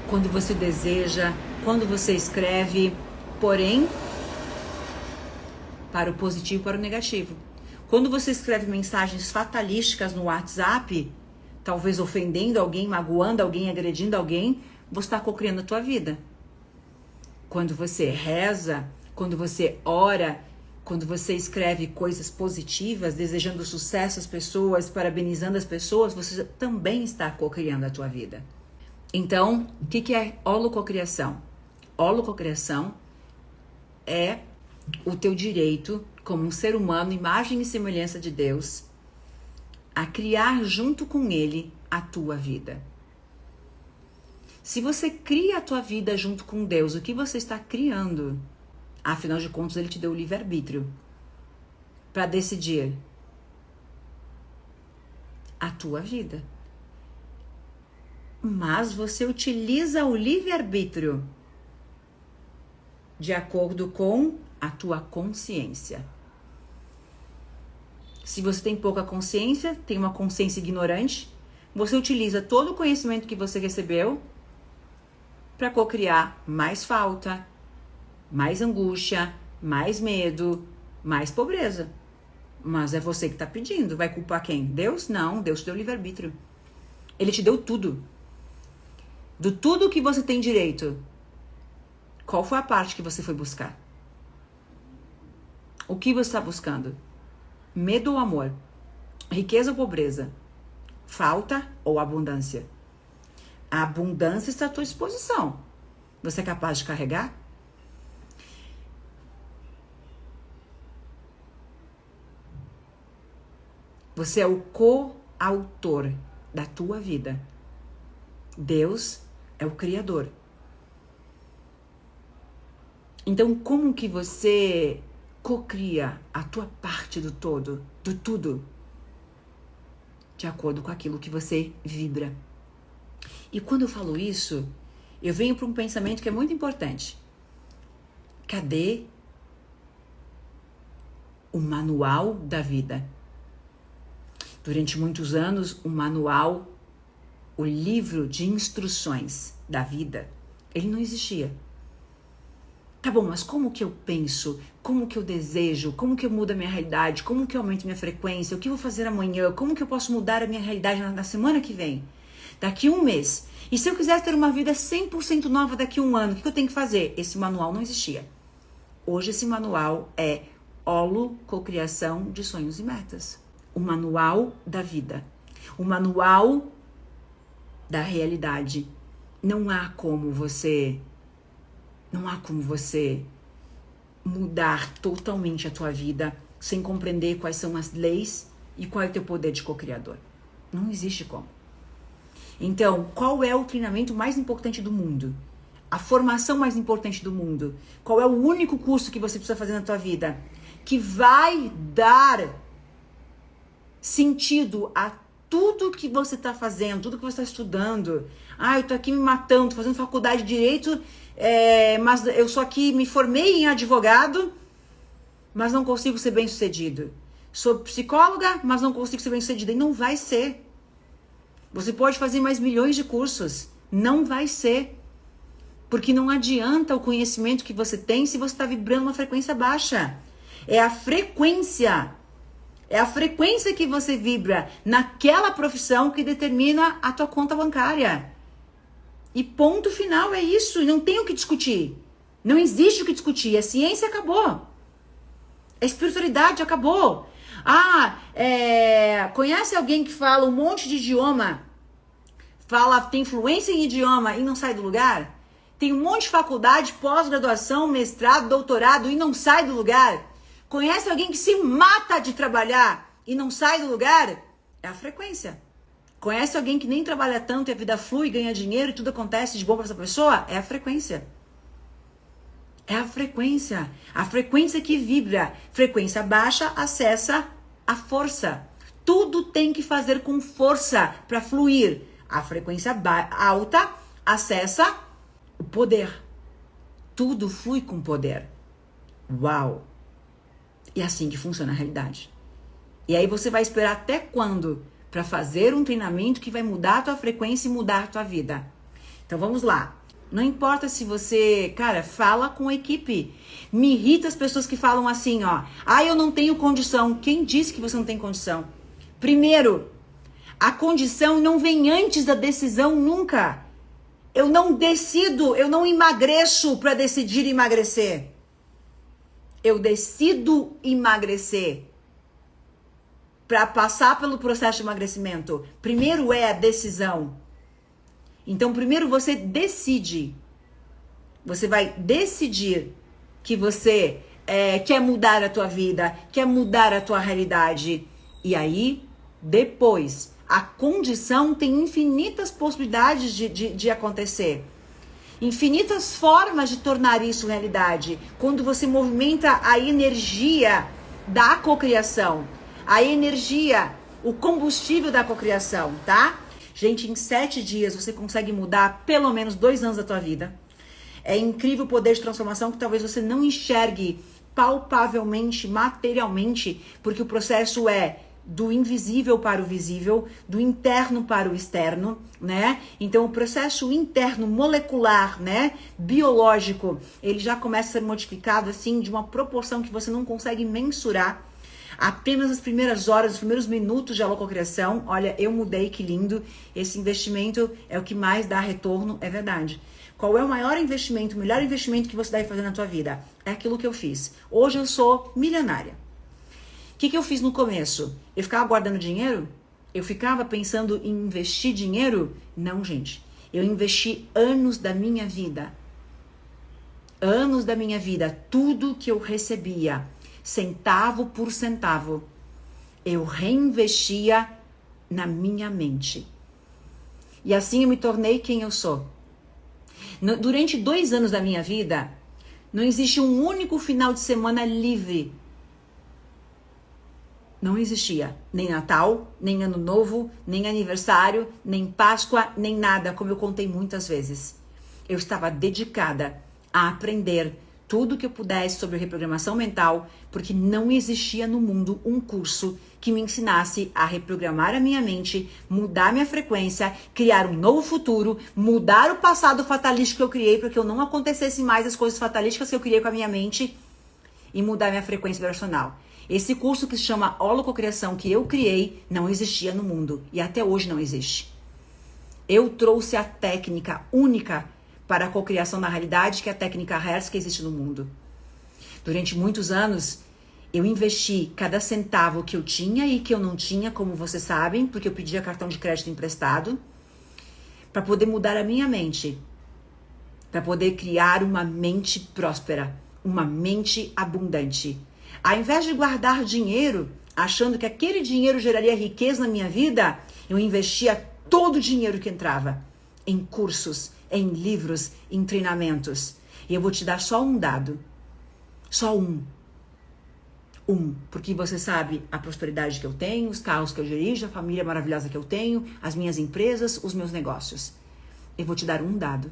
quando você deseja, quando você escreve, porém, para o positivo e para o negativo. Quando você escreve mensagens fatalísticas no WhatsApp, talvez ofendendo alguém, magoando alguém, agredindo alguém, você está cocriando a tua vida. Quando você reza, quando você ora, quando você escreve coisas positivas, desejando sucesso às pessoas, parabenizando as pessoas, você também está cocriando a tua vida. Então, o que é holococriação? Holococriação é o teu direito, como um ser humano, imagem e semelhança de Deus, a criar junto com Ele a tua vida. Se você cria a tua vida junto com Deus, o que você está criando? Afinal de contas, Ele te deu o livre-arbítrio para decidir a tua vida. Mas você utiliza o livre-arbítrio de acordo com a tua consciência. Se você tem pouca consciência, tem uma consciência ignorante, você utiliza todo o conhecimento que você recebeu para cocriar mais falta, mais angústia, mais medo, mais pobreza. Mas é você que tá pedindo. Vai culpar quem? Deus? Não, Deus te deu livre-arbítrio. Ele te deu tudo. Do tudo que você tem direito, qual foi a parte que você foi buscar? O que você está buscando? Medo ou amor? Riqueza ou pobreza? Falta ou abundância? A abundância está à tua disposição. Você é capaz de carregar? Você é o coautor da tua vida. Deus é o Criador. Então, como que você cocria a tua parte do todo, do tudo? De acordo com aquilo que você vibra. E quando eu falo isso, eu venho para um pensamento que é muito importante. Cadê o manual da vida? Durante muitos anos, o manual, o livro de instruções da vida, ele não existia. Tá bom, mas como que eu penso? Como que eu desejo? Como que eu mudo a minha realidade? Como que eu aumento minha frequência? O que eu vou fazer amanhã? Como que eu posso mudar a minha realidade na semana que vem? Daqui um mês? E se eu quiser ter uma vida 100% nova daqui a um ano, o que eu tenho que fazer? Esse manual não existia. Hoje esse manual é Holococriação de Sonhos e Metas. O manual da vida. O manual da realidade. Não há como você mudar totalmente a tua vida sem compreender quais são as leis e qual é o teu poder de co-criador. Não existe como. Então, qual é o treinamento mais importante do mundo? A formação mais importante do mundo? Qual é o único curso que você precisa fazer na tua vida? Que vai dar sentido a tudo que você está fazendo, tudo que você está estudando. Eu tô aqui me matando, tô fazendo faculdade de Direito, mas eu só aqui me formei em advogado, mas não consigo ser bem-sucedido. Sou psicóloga, mas não consigo ser bem-sucedida. E não vai ser. Você pode fazer mais milhões de cursos. Não vai ser. Porque não adianta o conhecimento que você tem se você está vibrando uma frequência baixa. É a frequência que você vibra naquela profissão que determina a tua conta bancária. E ponto final, é isso. Não tem o que discutir. Não existe o que discutir. A ciência acabou. A espiritualidade acabou. Conhece alguém que fala um monte de idioma? Tem fluência em idioma e não sai do lugar? Tem um monte de faculdade, pós-graduação, mestrado, doutorado e não sai do lugar? Conhece alguém que se mata de trabalhar e não sai do lugar? É a frequência. Conhece alguém que nem trabalha tanto e a vida flui, ganha dinheiro e tudo acontece de bom para essa pessoa? É a frequência. É a frequência. A frequência que vibra. Frequência baixa acessa a força. Tudo tem que fazer com força para fluir. A frequência alta acessa o poder. Tudo flui com poder. Uau! E é assim que funciona a realidade. E aí você vai esperar até quando para fazer um treinamento que vai mudar a tua frequência e mudar a tua vida? Então vamos lá. Não importa se você, fala com a equipe. Me irrita as pessoas que falam assim, eu não tenho condição. Quem disse que você não tem condição? Primeiro, a condição não vem antes da decisão nunca. Eu não decido, eu não emagreço para decidir emagrecer. Eu decido emagrecer para passar pelo processo de emagrecimento. Primeiro é a decisão. Então, primeiro você decide. Você vai decidir que você quer mudar a tua vida, quer mudar a tua realidade. E aí, depois, a condição tem infinitas possibilidades de acontecer. Infinitas formas de tornar isso realidade. Quando você movimenta a energia da cocriação, a energia, o combustível da cocriação, tá? Gente, em 7 dias você consegue mudar pelo menos 2 anos da tua vida. É incrível o poder de transformação que talvez você não enxergue palpavelmente, materialmente, porque o processo é do invisível para o visível, do interno para o externo, né? Então o processo interno molecular, né, biológico, ele já começa a ser modificado assim de uma proporção que você não consegue mensurar. Apenas as primeiras horas, os primeiros minutos de holococriação, olha, eu mudei, que lindo. Esse investimento é o que mais dá retorno, é verdade. Qual é o maior investimento, o melhor investimento que você deve fazer na tua vida? É aquilo que eu fiz. Hoje eu sou milionária. O que eu fiz no começo? Eu ficava guardando dinheiro? Eu ficava pensando em investir dinheiro? Não, gente. Eu investi anos da minha vida. Anos da minha vida. Tudo que eu recebia, centavo por centavo, eu reinvestia na minha mente. E assim eu me tornei quem eu sou. Durante 2 anos da minha vida, não existe um único final de semana livre. Não existia. Nem Natal, nem Ano Novo, nem aniversário, nem Páscoa, nem nada, como eu contei muitas vezes. Eu estava dedicada a aprender tudo que eu pudesse sobre reprogramação mental, porque não existia no mundo um curso que me ensinasse a reprogramar a minha mente, mudar minha frequência, criar um novo futuro, mudar o passado fatalístico que eu criei para que eu não acontecesse mais as coisas fatalísticas que eu criei com a minha mente e mudar minha frequência vibracional. Esse curso que se chama Holococriação que eu criei não existia no mundo e até hoje não existe. Eu trouxe a técnica única para a cocriação na realidade, que é a técnica Hertz que existe no mundo. Durante muitos anos, eu investi cada centavo que eu tinha e que eu não tinha, como vocês sabem, porque eu pedia cartão de crédito emprestado, para poder mudar a minha mente, para poder criar uma mente próspera, uma mente abundante. Ao invés de guardar dinheiro, achando que aquele dinheiro geraria riqueza na minha vida, eu investia todo o dinheiro que entrava em cursos, em livros, em treinamentos. E eu vou te dar só um dado. Só um. Porque você sabe a prosperidade que eu tenho, os carros que eu dirijo, a família maravilhosa que eu tenho, as minhas empresas, os meus negócios. Eu vou te dar um dado.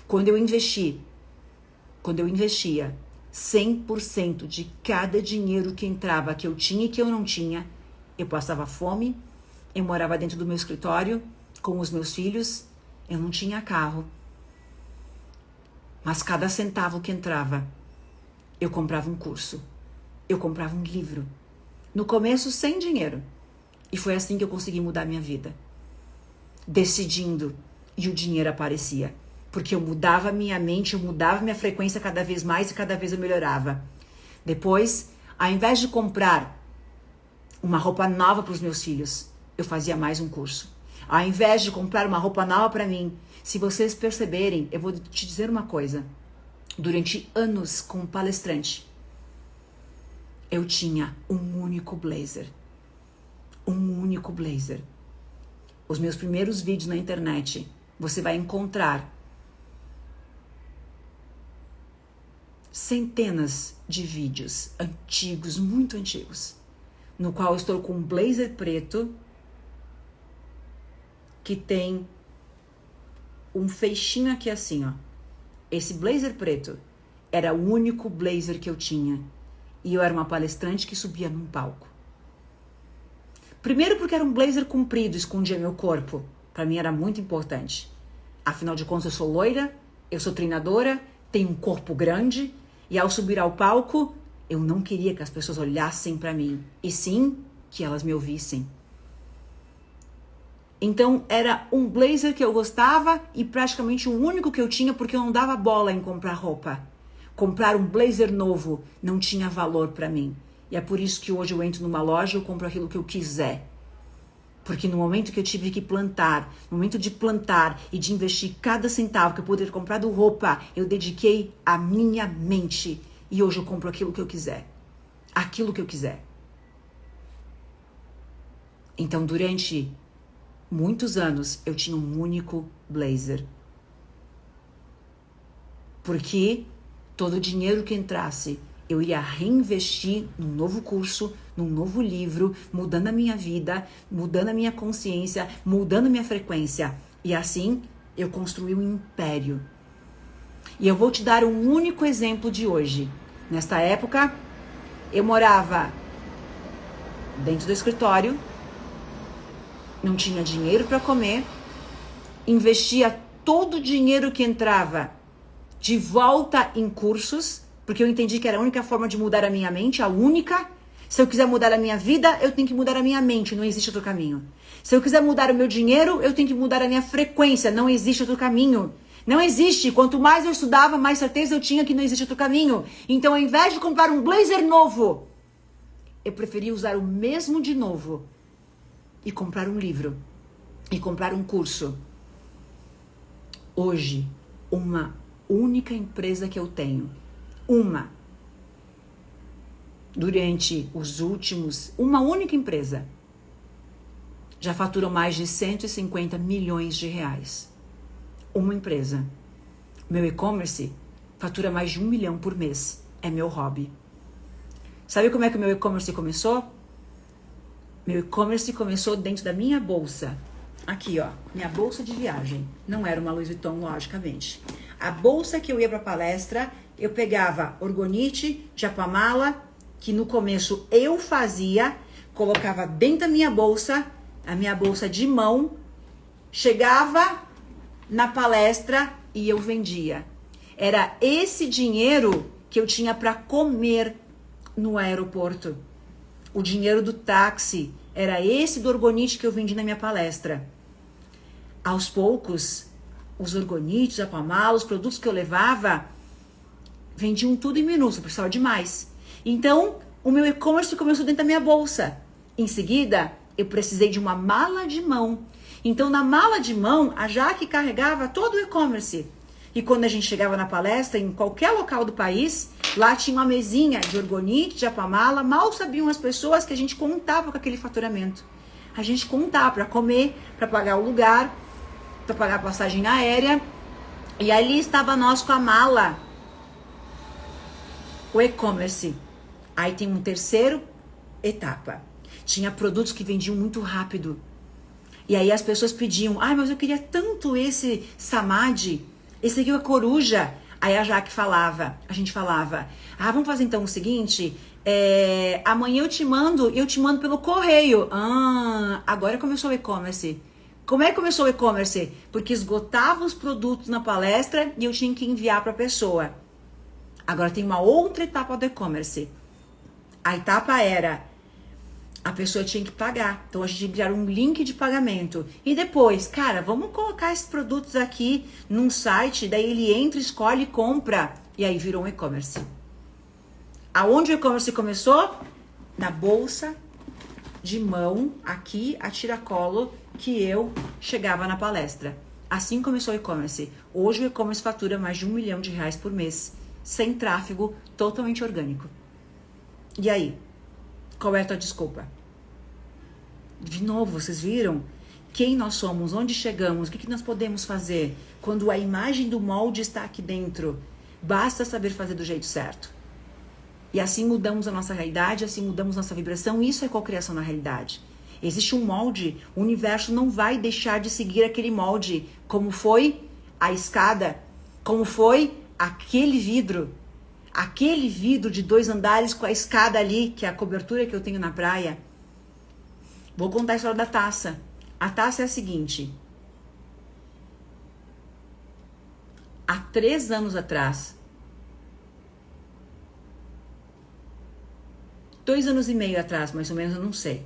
Quando eu investia 100% de cada dinheiro que entrava, que eu tinha e que eu não tinha, eu passava fome, eu morava dentro do meu escritório com os meus filhos, eu não tinha carro. Mas cada centavo que entrava, eu comprava um curso. Eu comprava um livro. No começo, sem dinheiro. E foi assim que eu consegui mudar minha vida. Decidindo. E o dinheiro aparecia. Porque eu mudava minha mente, eu mudava minha frequência cada vez mais e cada vez eu melhorava. Depois, ao invés de comprar uma roupa nova para os meus filhos, eu fazia mais um curso. Ao invés de comprar uma roupa nova para mim, se vocês perceberem, eu vou te dizer uma coisa. Durante anos como palestrante, eu tinha um único blazer. Um único blazer. Os meus primeiros vídeos na internet, você vai encontrar centenas de vídeos antigos, muito antigos, no qual eu estou com um blazer preto que tem um feixinho aqui assim, ó. Esse blazer preto era o único blazer que eu tinha. E eu era uma palestrante que subia num palco. Primeiro porque era um blazer comprido, escondia meu corpo. Para mim era muito importante. Afinal de contas, eu sou loira, eu sou treinadora, tenho um corpo grande. E ao subir ao palco, eu não queria que as pessoas olhassem para mim. E sim, que elas me ouvissem. Então, era um blazer que eu gostava e praticamente o único que eu tinha, porque eu não dava bola em comprar roupa. Comprar um blazer novo não tinha valor para mim. E é por isso que hoje eu entro numa loja e eu compro aquilo que eu quiser. Porque no momento que eu tive que plantar, no momento de plantar e de investir cada centavo que eu poderia ter comprado roupa, eu dediquei a minha mente. E hoje eu compro aquilo que eu quiser. Aquilo que eu quiser. Então, durante muitos anos, eu tinha um único blazer. Porque todo o dinheiro que entrasse, eu iria reinvestir num novo curso, num novo livro, mudando a minha vida, mudando a minha consciência, mudando a minha frequência. E assim, eu construí um império. E eu vou te dar um único exemplo de hoje. Nesta época, eu morava dentro do escritório, não tinha dinheiro para comer, investia todo o dinheiro que entrava de volta em cursos, porque eu entendi que era a única forma de mudar a minha mente, a única. Se eu quiser mudar a minha vida, eu tenho que mudar a minha mente, não existe outro caminho. Se eu quiser mudar o meu dinheiro, eu tenho que mudar a minha frequência, não existe outro caminho. Não existe. Quanto mais eu estudava, mais certeza eu tinha que não existe outro caminho. Então, ao invés de comprar um blazer novo, eu preferi usar o mesmo de novo e comprar um livro e comprar um curso. Hoje, uma única empresa que eu tenho, durante os últimos, uma única empresa, já faturou mais de 150 milhões de reais. Uma empresa. Meu e-commerce fatura mais de 1 milhão por mês. É meu hobby. Sabe como é que o meu e-commerce começou? Meu e-commerce começou dentro da minha bolsa. Aqui, ó, minha bolsa de viagem. Não era uma Louis Vuitton, logicamente. A bolsa que eu ia pra palestra, eu pegava orgonite, japamala, que no começo eu fazia, colocava dentro da minha bolsa, a minha bolsa de mão, chegava na palestra e eu vendia. Era esse dinheiro que eu tinha para comer no aeroporto. O dinheiro do táxi era esse do orgonite que eu vendi na minha palestra. Aos poucos, os orgonites, a pamala, os produtos que eu levava, vendiam tudo em minutos, eu precisava de mais. Então, o meu e-commerce começou dentro da minha bolsa. Em seguida, eu precisei de uma mala de mão. Então, na mala de mão, a Jaque carregava todo o e-commerce. E quando a gente chegava na palestra, em qualquer local do país, lá tinha uma mesinha de orgonite, de japamala. Mal sabiam as pessoas que a gente contava com aquele faturamento. A gente contava para comer, para pagar o lugar, para pagar a passagem aérea. E ali estava nós com a mala, o e-commerce. Aí tem uma terceira etapa. Tinha produtos que vendiam muito rápido. E aí as pessoas pediam, mas eu queria tanto esse samadhi, esse aqui é a coruja. Aí a Jaque falava, a gente falava, vamos fazer então o seguinte, amanhã eu te mando pelo correio. Agora começou o e-commerce. Como é que começou o e-commerce? Porque esgotava os produtos na palestra e eu tinha que enviar para a pessoa. Agora tem uma outra etapa do e-commerce. A etapa era, a pessoa tinha que pagar. Então a gente tinha que criar um link de pagamento. E depois, cara, vamos colocar esses produtos aqui num site, daí ele entra, escolhe, compra. E aí virou um e-commerce. Aonde o e-commerce começou? Na bolsa de mão, aqui, a tiracolo, que eu chegava na palestra. Assim começou o e-commerce. Hoje o e-commerce fatura mais de 1 milhão de reais por mês. Sem tráfego, totalmente orgânico. E aí? Qual é a tua desculpa? De novo, vocês viram? Quem nós somos? Onde chegamos? O que nós podemos fazer? Quando a imagem do molde está aqui dentro. Basta saber fazer do jeito certo. E assim mudamos a nossa realidade, assim mudamos nossa vibração. Isso é cocriação na realidade. Existe um molde, o universo não vai deixar de seguir aquele molde. Como foi a escada, como foi aquele vidro de 2 andares com a escada ali, que é a cobertura que eu tenho na praia. Vou contar a história da taça. A taça é a seguinte. Há 3 anos atrás, 2 anos e meio atrás, mais ou menos, eu não sei.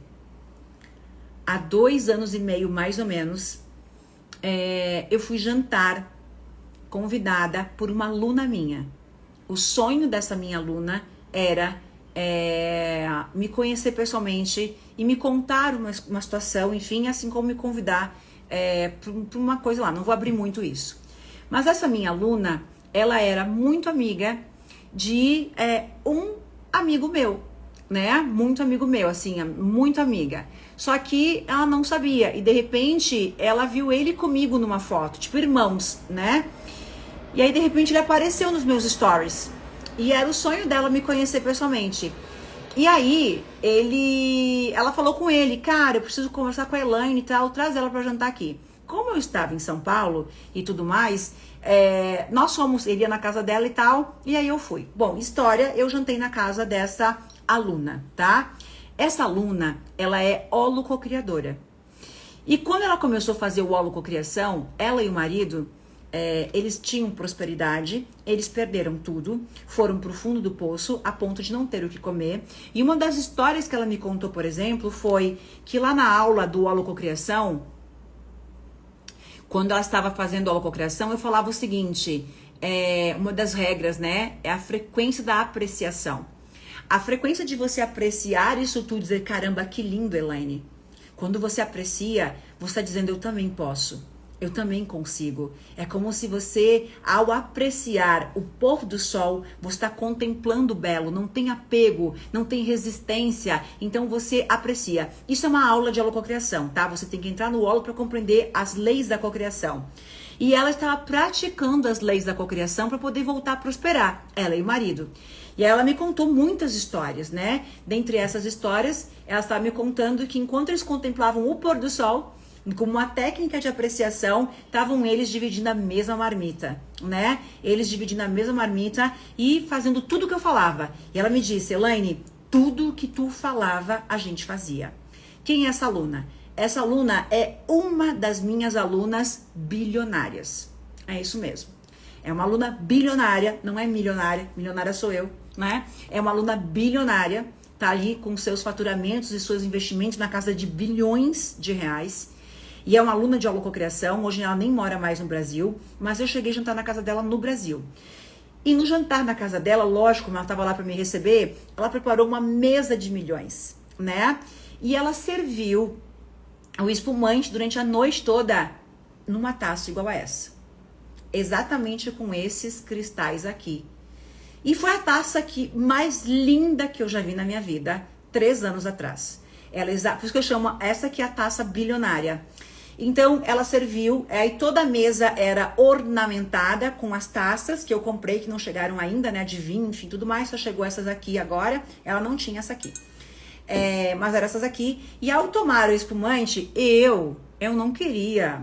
Há 2 anos e meio, mais ou menos, eu fui jantar, convidada por uma aluna minha. O sonho dessa minha aluna era me conhecer pessoalmente e me contar uma situação, enfim, assim como me convidar para uma coisa lá. Não vou abrir muito isso. Mas essa minha aluna, ela era muito amiga de um amigo meu, né? Muito amigo meu, assim, muito amiga. Só que ela não sabia. E de repente, ela viu ele comigo numa foto, tipo irmãos, né? E aí, de repente, ele apareceu nos meus stories. E era o sonho dela me conhecer pessoalmente. E aí, ela falou com ele, cara, eu preciso conversar com a Elaine e tal, traz ela pra jantar aqui. Como eu estava em São Paulo e tudo mais, ele ia na casa dela e tal, e aí eu fui. Bom, história, eu jantei na casa dessa aluna, tá? Essa aluna, ela é holococriadora. E quando ela começou a fazer o holococriação, ela e o marido, eles tinham prosperidade, eles perderam tudo, foram pro fundo do poço a ponto de não ter o que comer. E uma das histórias que ela me contou, por exemplo, foi que lá na aula do holococriação, quando ela estava fazendo a holococriação, eu falava o seguinte, uma das regras, né, é a frequência da apreciação. A frequência de você apreciar isso tudo, dizer, caramba, que lindo, Elaine. Quando você aprecia, você está dizendo, eu também posso. Eu também consigo. É como se você, ao apreciar o pôr do sol, você está contemplando o belo, não tem apego, não tem resistência, então você aprecia. Isso é uma aula de holococriação, tá? Você tem que entrar no holo para compreender as leis da cocriação. E ela estava praticando as leis da cocriação para poder voltar a prosperar, ela e o marido. E ela me contou muitas histórias, né? Dentre essas histórias, ela estava me contando que enquanto eles contemplavam o pôr do sol, como uma técnica de apreciação, estavam eles dividindo a mesma marmita, né? Eles dividindo a mesma marmita e fazendo tudo que eu falava. E ela me disse, Elaine, tudo que tu falava, a gente fazia. Quem é essa aluna? Essa aluna é uma das minhas alunas bilionárias. É isso mesmo. É uma aluna bilionária, não é milionária. Milionária sou eu, né? É uma aluna bilionária, tá ali com seus faturamentos e seus investimentos na casa de bilhões de reais. E é uma aluna de holococriação, hoje ela nem mora mais no Brasil, mas eu cheguei a jantar na casa dela no Brasil. E no jantar na casa dela, lógico, ela estava lá para me receber, ela preparou uma mesa de milhões, né? E ela serviu o espumante durante a noite toda numa taça igual a essa. Exatamente com esses cristais aqui. E foi a taça aqui mais linda que eu já vi na minha vida, 3 anos atrás. Por isso que eu chamo essa aqui a taça bilionária. Então, ela serviu, e toda a mesa era ornamentada com as taças que eu comprei, que não chegaram ainda, né, de vinho, enfim, tudo mais, só chegou essas aqui agora, ela não tinha essa aqui. Mas eram essas aqui, e ao tomar o espumante, eu não queria,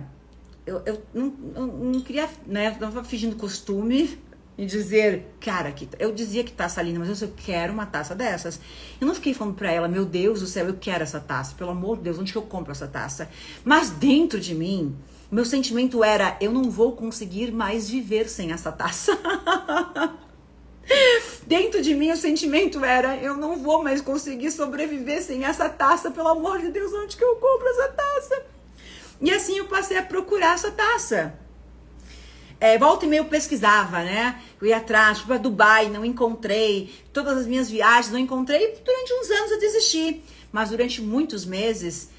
eu não queria, né, eu tava fingindo costume, e dizer, cara, eu dizia que taça linda, mas eu quero uma taça dessas. Eu não fiquei falando pra ela, meu Deus do céu, eu quero essa taça. Pelo amor de Deus, onde que eu compro essa taça? Mas dentro de mim, meu sentimento era, eu não vou conseguir mais viver sem essa taça. Dentro de mim, o sentimento era, eu não vou mais conseguir sobreviver sem essa taça. Pelo amor de Deus, onde que eu compro essa taça? E assim eu passei a procurar essa taça. Volta e meia eu pesquisava, né? Eu ia atrás, fui pra Dubai, não encontrei. Todas as minhas viagens não encontrei. Durante uns anos eu desisti. Mas durante muitos meses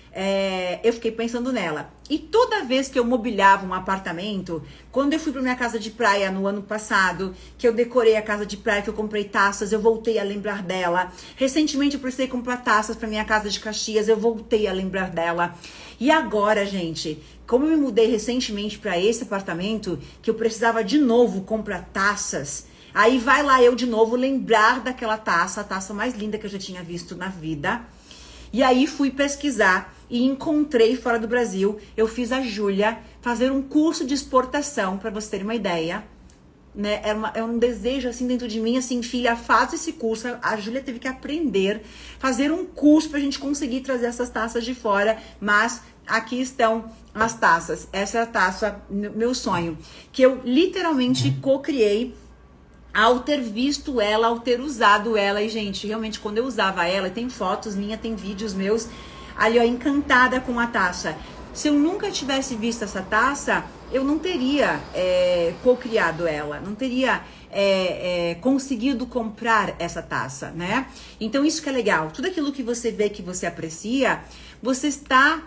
eu fiquei pensando nela. E toda vez que eu mobiliava um apartamento, quando eu fui pra minha casa de praia no ano passado, que eu decorei a casa de praia, que eu comprei taças, eu voltei a lembrar dela. Recentemente eu precisei comprar taças pra minha casa de Caxias, eu voltei a lembrar dela. E agora, gente, como eu me mudei recentemente para esse apartamento, que eu precisava de novo comprar taças, aí vai lá eu de novo lembrar daquela taça, a taça mais linda que eu já tinha visto na vida. E aí fui pesquisar e encontrei fora do Brasil. Eu fiz a Júlia fazer um curso de exportação, para você ter uma ideia. Né? É um desejo assim dentro de mim, assim, filha, faz esse curso. A Júlia teve que aprender, fazer um curso pra gente conseguir trazer essas taças de fora, mas aqui estão as taças. Essa é a taça, meu sonho, que eu literalmente co-criei ao ter visto ela, ao ter usado ela. E, gente, realmente, quando eu usava ela, tem fotos minhas, tem vídeos meus, ali, ó, encantada com a taça. Se eu nunca tivesse visto essa taça, eu não teria co-criado ela, não teria conseguido comprar essa taça, né? Então isso que é legal, tudo aquilo que você vê, que você aprecia,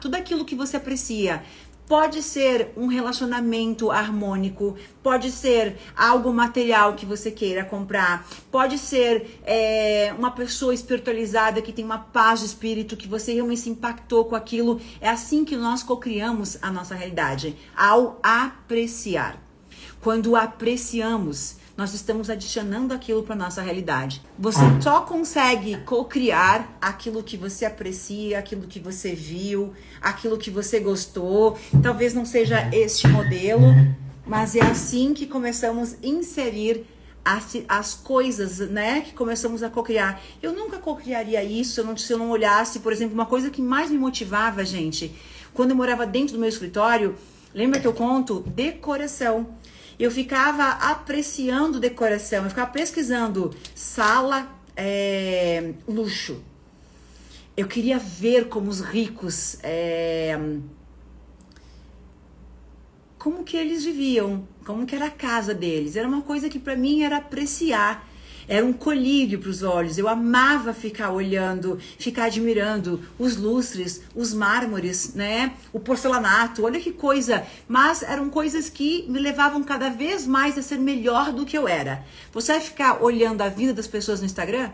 tudo aquilo que você aprecia, pode ser um relacionamento harmônico, pode ser algo material que você queira comprar, pode ser uma pessoa espiritualizada que tem uma paz de espírito, que você realmente se impactou com aquilo. É assim que nós cocriamos a nossa realidade, ao apreciar. Quando apreciamos, nós estamos adicionando aquilo para nossa realidade. Você só consegue co-criar aquilo que você aprecia, aquilo que você viu, aquilo que você gostou. Talvez não seja este modelo, mas é assim que começamos a inserir as coisas, né? Que começamos a co-criar. Eu nunca co-criaria isso se eu não olhasse, por exemplo, uma coisa que mais me motivava, gente, quando eu morava dentro do meu escritório, Lembra que eu conto? Decoração. Eu ficava apreciando decoração, eu ficava pesquisando sala, luxo. Eu queria ver como os ricos, como que eles viviam, como que era a casa deles. Era uma coisa que para mim era apreciar. Era um colírio para os olhos. Eu amava ficar olhando, ficar admirando os lustres, os mármores, né? O porcelanato. Olha que coisa. Mas eram coisas que me levavam cada vez mais a ser melhor do que eu era. Você vai ficar olhando a vida das pessoas no Instagram?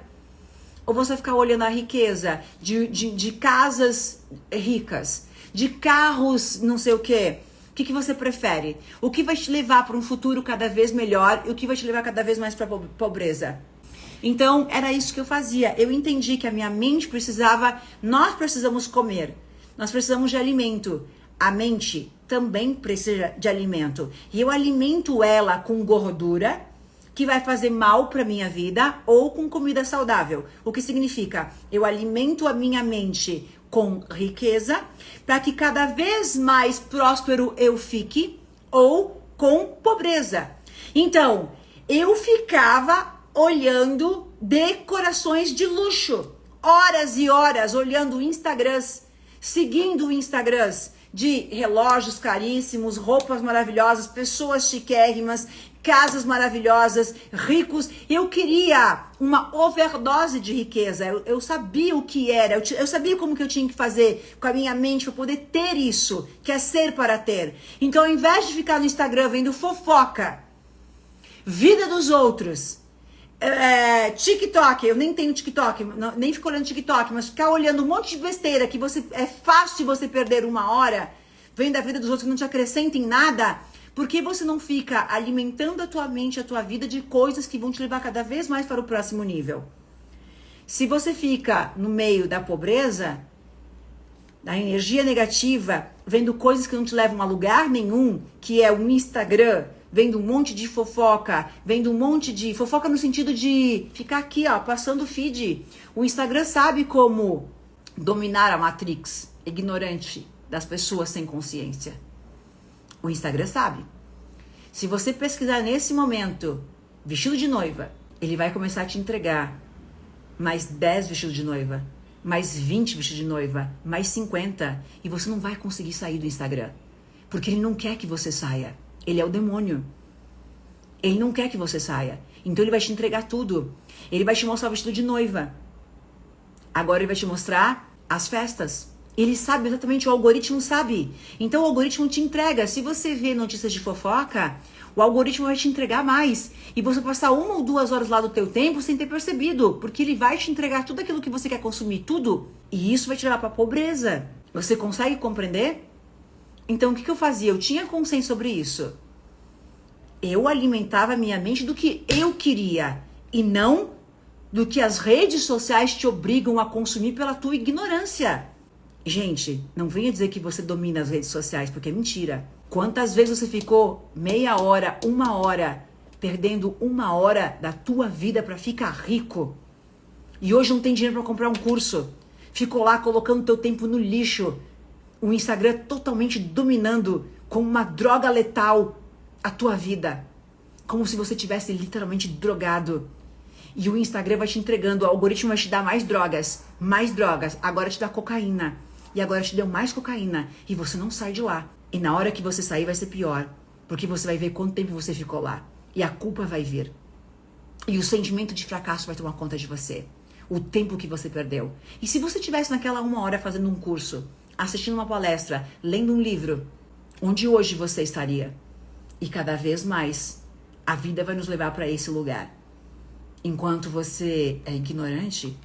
Ou você vai ficar olhando a riqueza de casas ricas, de carros não sei o quê? O que você prefere? O que vai te levar para um futuro cada vez melhor e o que vai te levar cada vez mais para a pobreza? Então, era isso que eu fazia. Eu entendi que a minha mente precisava, nós precisamos comer, nós precisamos de alimento. A mente também precisa de alimento. E eu alimento ela com gordura, que vai fazer mal para minha vida, ou com comida saudável. O que significa? Eu alimento a minha mente com riqueza, para que cada vez mais próspero eu fique, ou com pobreza. Então, eu ficava olhando decorações de luxo, horas e horas olhando Instagrams, seguindo Instagrams de relógios caríssimos, roupas maravilhosas, pessoas chiquérrimas, casas maravilhosas, ricos. Eu queria uma overdose de riqueza. Eu sabia o que era, eu sabia como que eu tinha que fazer com a minha mente para poder ter isso, que é ser para ter. Então, ao invés de ficar no Instagram vendo fofoca, vida dos outros, TikTok, eu nem tenho TikTok, nem fico olhando TikTok, mas ficar olhando um monte de besteira que é fácil você perder uma hora, vendo a vida dos outros que não te acrescenta em nada. Por que você não fica alimentando a tua mente, a tua vida de coisas que vão te levar cada vez mais para o próximo nível? Se você fica no meio da pobreza, da energia negativa, vendo coisas que não te levam a lugar nenhum, que é o Instagram, vendo um monte de fofoca, vendo um monte de fofoca no sentido de ficar aqui, ó, passando o feed. O Instagram sabe como dominar a Matrix ignorante das pessoas sem consciência. O Instagram sabe. Se você pesquisar nesse momento vestido de noiva, ele vai começar a te entregar mais 10 vestidos de noiva, mais 20 vestidos de noiva, mais 50, e você não vai conseguir sair do Instagram, porque ele não quer que você saia. Ele é o demônio. Ele não quer que você saia. Então ele vai te entregar tudo. Ele vai te mostrar o vestido de noiva. Agora ele vai te mostrar as festas. Ele sabe exatamente, o algoritmo sabe. Então o algoritmo te entrega. Se você vê notícias de fofoca, o algoritmo vai te entregar mais. E você passar 1 ou 2 horas lá do teu tempo sem ter percebido. Porque ele vai te entregar tudo aquilo que você quer consumir, tudo. E isso vai te levar para a pobreza. Você consegue compreender? Então, o que eu fazia? Eu tinha consciência sobre isso. Eu alimentava a minha mente do que eu queria e não do que as redes sociais te obrigam a consumir pela tua ignorância. Gente, não venha dizer que você domina as redes sociais, porque é mentira. Quantas vezes você ficou meia hora, 1 hora, perdendo 1 hora da tua vida para ficar rico? E hoje não tem dinheiro para comprar um curso. Ficou lá colocando teu tempo no lixo. O Instagram totalmente dominando como uma droga letal a tua vida. Como se você tivesse literalmente drogado. E o Instagram vai te entregando, o algoritmo vai te dar mais drogas. Agora te dá cocaína. E agora te deu mais cocaína. E você não sai de lá. E na hora que você sair vai ser pior. Porque você vai ver quanto tempo você ficou lá. E a culpa vai vir. E o sentimento de fracasso vai tomar conta de você. O tempo que você perdeu. E se você tivesse naquela 1 hora fazendo um curso, assistindo uma palestra, lendo um livro, onde hoje você estaria? E cada vez mais, a vida vai nos levar para esse lugar. Enquanto você é ignorante,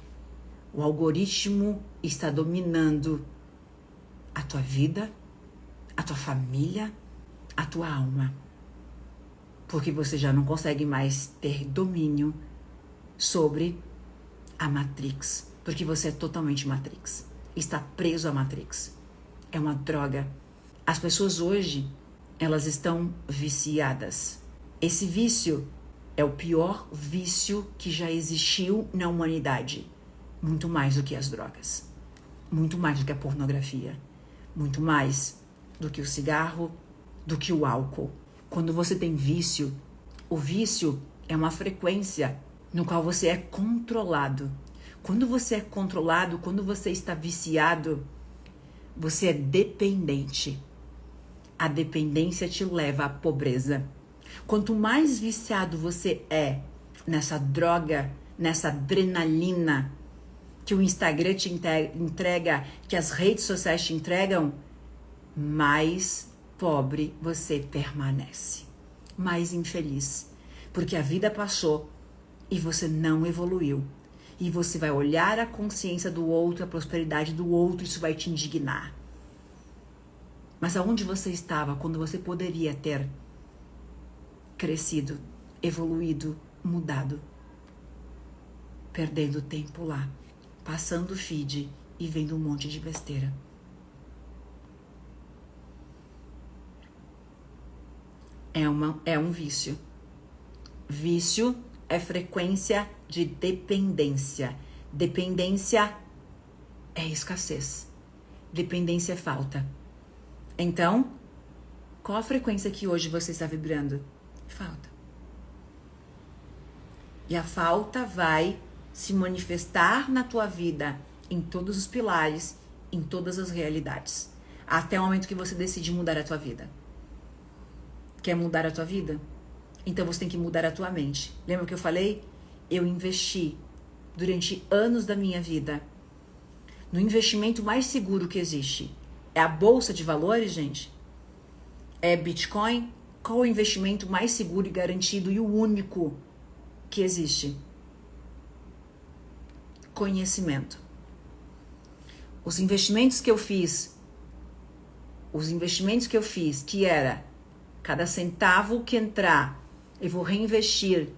o algoritmo está dominando a tua vida, a tua família, a tua alma. Porque você já não consegue mais ter domínio sobre a Matrix. Porque você é totalmente Matrix. Está preso à Matrix. É uma droga. As pessoas hoje, elas estão viciadas. Esse vício é o pior vício que já existiu na humanidade. Muito mais do que as drogas. Muito mais do que a pornografia. Muito mais do que o cigarro, do que o álcool. Quando você tem vício, o vício é uma frequência no qual você é controlado. Quando você é controlado, quando você está viciado, você é dependente. A dependência te leva à pobreza. Quanto mais viciado você é nessa droga, nessa adrenalina que o Instagram te entrega, que as redes sociais te entregam, mais pobre você permanece, mais infeliz, porque a vida passou e você não evoluiu. E você vai olhar a consciência do outro, a prosperidade do outro, isso vai te indignar. Mas aonde você estava quando você poderia ter crescido, evoluído, mudado? Perdendo tempo lá, passando o feed e vendo um monte de besteira. É um vício. Vício é frequência de dependência. Dependência é escassez. Dependência é falta. Então, qual a frequência que hoje você está vibrando? Falta. E a falta vai se manifestar na tua vida em todos os pilares, em todas as realidades. Até o momento que você decide mudar a tua vida. Quer mudar a tua vida? Então você tem que mudar a tua mente. Lembra que eu falei? Eu investi durante anos da minha vida no investimento mais seguro que existe. É a bolsa de valores, gente? É Bitcoin? Qual o investimento mais seguro e garantido e o único que existe? Conhecimento. Os investimentos que eu fiz, que era cada centavo que entrar, eu vou reinvestir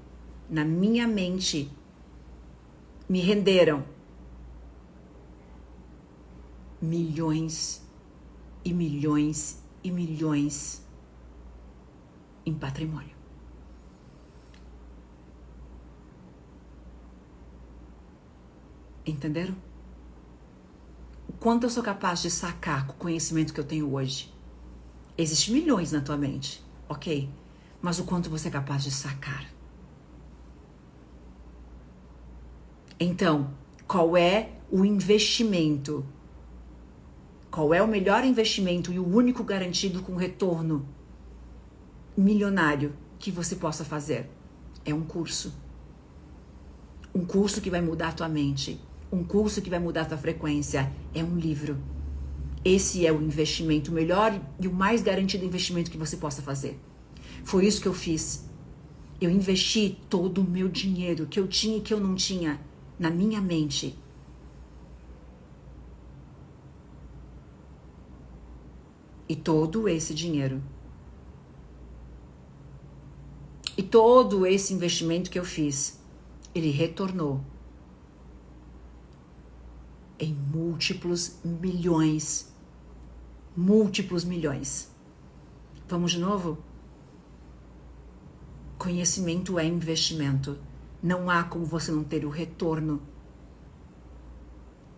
na minha mente, me renderam milhões e milhões e milhões em patrimônio. Entenderam? O quanto eu sou capaz de sacar com o conhecimento que eu tenho hoje? Existem milhões na tua mente, ok? Mas o quanto você é capaz de sacar? Então, qual é o investimento? Qual é o melhor investimento e o único garantido com retorno milionário que você possa fazer? É um curso. Um curso que vai mudar a tua mente. Um curso que vai mudar a tua frequência. É um livro. Esse é o investimento melhor e o mais garantido investimento que você possa fazer. Foi isso que eu fiz. Eu investi todo o meu dinheiro que eu tinha e que eu não tinha na minha mente. E todo esse dinheiro, e todo esse investimento que eu fiz, ele retornou em múltiplos milhões. Múltiplos milhões. Vamos de novo? Conhecimento é investimento. Não há como você não ter o retorno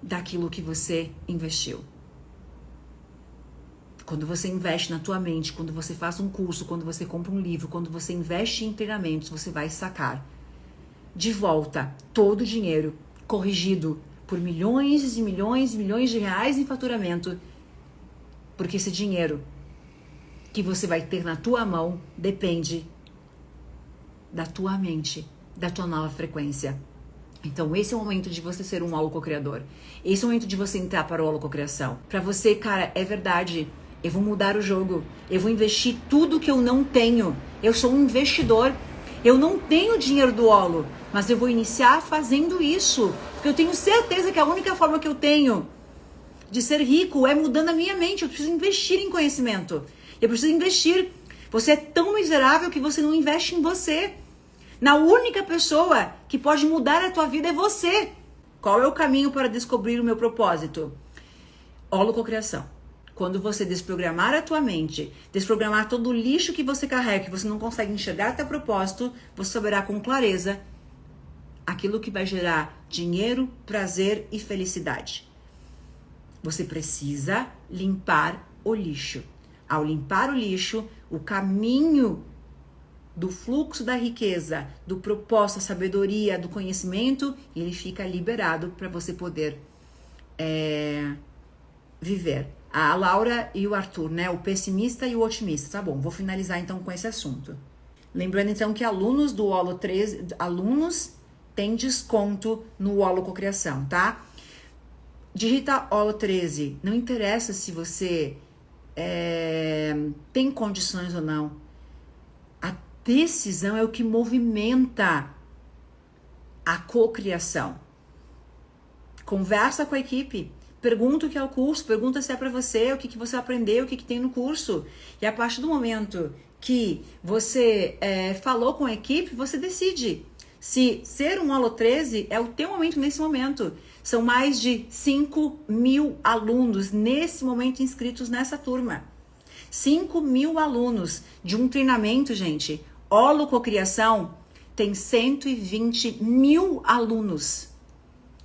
daquilo que você investiu. Quando você investe na tua mente, quando você faz um curso, quando você compra um livro, quando você investe em treinamentos, você vai sacar de volta todo o dinheiro corrigido por milhões e milhões e milhões de reais em faturamento. Porque esse dinheiro que você vai ter na tua mão depende da tua mente, da tua nova frequência. Então esse é o momento de você ser um holococriador. Esse é o momento de você entrar para o holococriação. Para você, cara, é verdade. Eu vou mudar o jogo. Eu vou investir tudo que eu não tenho. Eu sou um investidor. Eu não tenho dinheiro do holo, mas eu vou iniciar fazendo isso. Porque eu tenho certeza que a única forma que eu tenho de ser rico é mudando a minha mente. Eu preciso investir em conhecimento. Eu preciso investir. Você é tão miserável que você não investe em você. Na única pessoa que pode mudar a tua vida é você. Qual é o caminho para descobrir o meu propósito? Holococriação. Quando você desprogramar a tua mente, desprogramar todo o lixo que você carrega, que você não consegue enxergar teu propósito, você saberá com clareza aquilo que vai gerar dinheiro, prazer e felicidade. Você precisa limpar o lixo. Ao limpar o lixo, o caminho do fluxo da riqueza, do propósito, da sabedoria, do conhecimento, ele fica liberado para você poder viver. A Laura e o Arthur, né? O pessimista e o otimista. Tá bom, vou finalizar então com esse assunto. Lembrando então que alunos do Holo 13, alunos têm desconto no Holo Cocriação, tá? Digita Holo 13. Não interessa se você tem condições ou não. A decisão é o que movimenta a cocriação. Conversa com a equipe. Pergunta o que é o curso, pergunta se é para você, o que você aprendeu, o que tem no curso. E a partir do momento que você falou com a equipe, você decide se ser um Holo 13 é o teu momento nesse momento. São mais de 5.000 alunos nesse momento inscritos nessa turma. 5.000 alunos de um treinamento, gente. Holo Cocriação tem 120.000 alunos.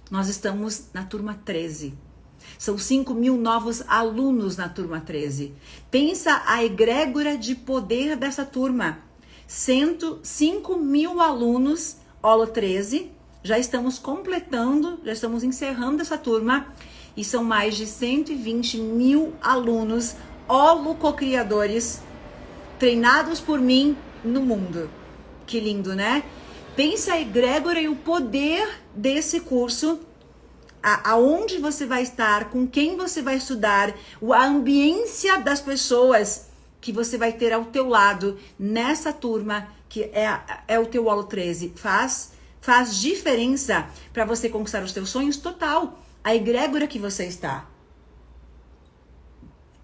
Nós estamos na turma 13. São 5.000 novos alunos na turma 13. Pensa a egrégora de poder dessa turma. 5.000 alunos, Holo 13. Já estamos completando, já estamos encerrando essa turma. E são mais de 120.000 alunos, Holo Cocriadores, treinados por mim no mundo. Que lindo, né? Pensa a egrégora e o poder desse curso, aonde você vai estar, com quem você vai estudar, a ambiência das pessoas que você vai ter ao teu lado nessa turma, que é o teu Holo 13. Faz diferença para você conquistar os teus sonhos total. A egrégora que você está.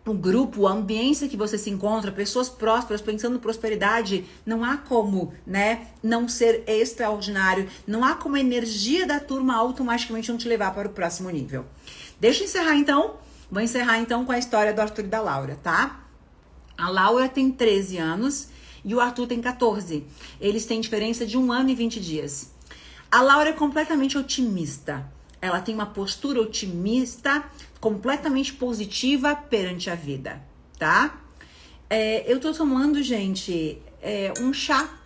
O grupo, a ambiência que você se encontra, pessoas prósperas, pensando em prosperidade, não há como, né, não ser extraordinário, não há como a energia da turma automaticamente não te levar para o próximo nível. Deixa eu encerrar então, vou encerrar então com a história do Arthur e da Laura, tá? A Laura tem 13 anos e o Arthur tem 14. Eles têm diferença de 1 ano e 20 dias. A Laura é completamente otimista. Ela tem uma postura otimista, completamente positiva perante a vida, tá? Eu tô tomando, gente, um chá.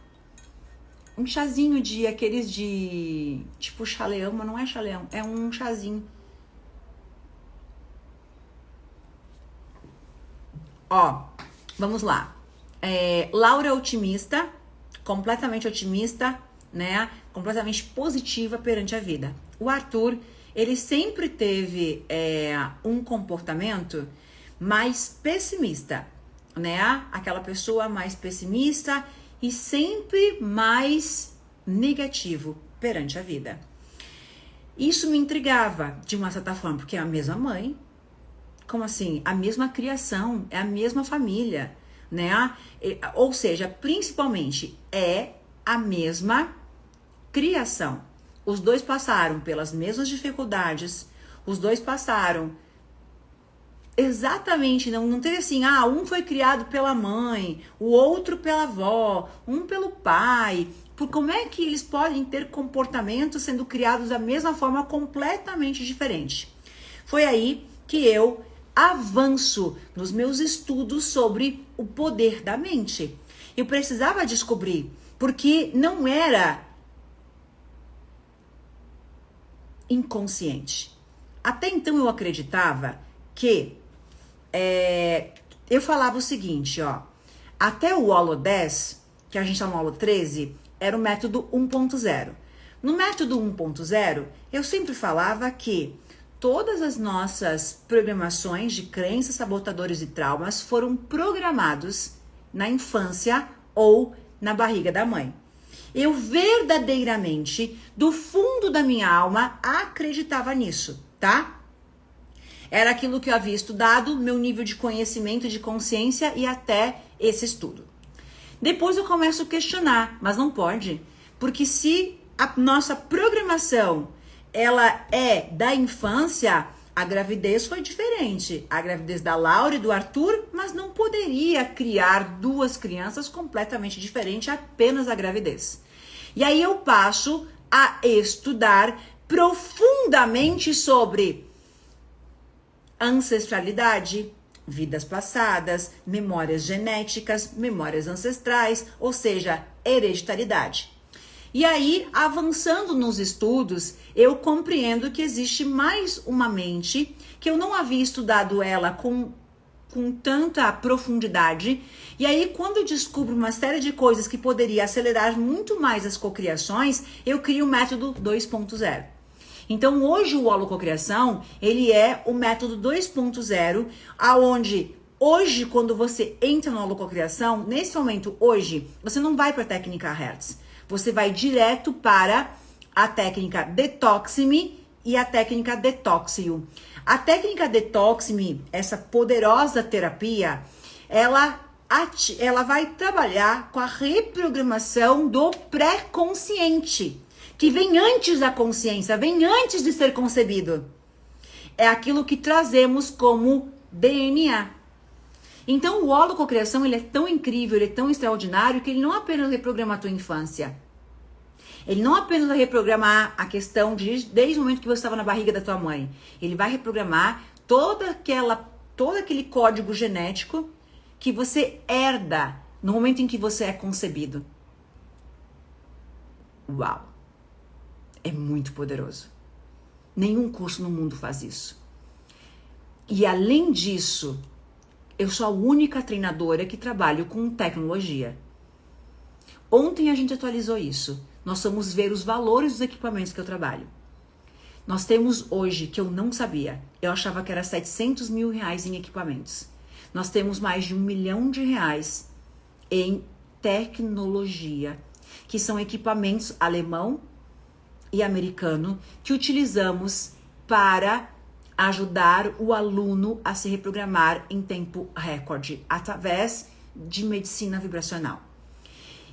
Um chazinho de aqueles de... tipo chaleão, mas não é chaleão. É um chazinho. Ó, vamos lá. Laura é otimista, completamente otimista, né? Completamente positiva perante a vida. O Arthur, ele sempre teve um comportamento mais pessimista, né? Aquela pessoa mais pessimista e sempre mais negativo perante a vida. Isso me intrigava de uma certa forma, porque é a mesma mãe. Como assim? A mesma criação, é a mesma família, né? Ou seja, principalmente é a mesma criação. Os dois passaram pelas mesmas dificuldades, os dois passaram exatamente, não teve assim, um foi criado pela mãe, o outro pela avó, um pelo pai. Como é que eles podem ter comportamentos sendo criados da mesma forma, completamente diferente? Foi aí que eu avanço nos meus estudos sobre o poder da mente. Eu precisava descobrir, porque não era inconsciente. Até então eu acreditava que eu falava o seguinte, ó, até o Holo 10, que a gente tá no Holo 13, era o método 1.0. No método 1.0, eu sempre falava que todas as nossas programações de crenças, sabotadores e traumas foram programados na infância ou na barriga da mãe. Eu verdadeiramente, do fundo da minha alma, acreditava nisso, tá? Era aquilo que eu havia estudado, meu nível de conhecimento, de consciência e até esse estudo. Depois eu começo a questionar, mas não pode, porque se a nossa programação ela é da infância, a gravidez foi diferente. A gravidez da Laura e do Arthur, mas não poderia criar duas crianças completamente diferentes, apenas a gravidez. E aí eu passo a estudar profundamente sobre ancestralidade, vidas passadas, memórias genéticas, memórias ancestrais, ou seja, hereditariedade. E aí, avançando nos estudos, eu compreendo que existe mais uma mente, que eu não havia estudado ela com tanta profundidade. E aí, quando eu descubro uma série de coisas que poderia acelerar muito mais as cocriações, eu crio o método 2.0. Então, hoje o holococriação, ele é o método 2.0, aonde hoje, quando você entra no holococriação, nesse momento, hoje, você não vai para a técnica Hertz. Você vai direto para a técnica Detox-me e a técnica Detoxio. A técnica Detox-me, essa poderosa terapia, ela vai trabalhar com a reprogramação do pré-consciente, que vem antes da consciência, vem antes de ser concebido. É aquilo que trazemos como DNA. Então, o holococriação, ele é tão incrível, ele é tão extraordinário, que ele não apenas reprograma a tua infância. Ele não apenas vai reprogramar a questão desde o momento que você estava na barriga da tua mãe. Ele vai reprogramar todo aquele código genético que você herda no momento em que você é concebido. Uau! É muito poderoso. Nenhum curso no mundo faz isso. E além disso, eu sou a única treinadora que trabalho com tecnologia. Ontem a gente atualizou isso. Nós vamos ver os valores dos equipamentos que eu trabalho. Nós temos hoje, que eu não sabia, eu achava que era 700 mil reais em equipamentos. Nós temos mais de R$1 milhão em tecnologia, que são equipamentos alemão e americano que utilizamos para ajudar o aluno a se reprogramar em tempo recorde, através de medicina vibracional.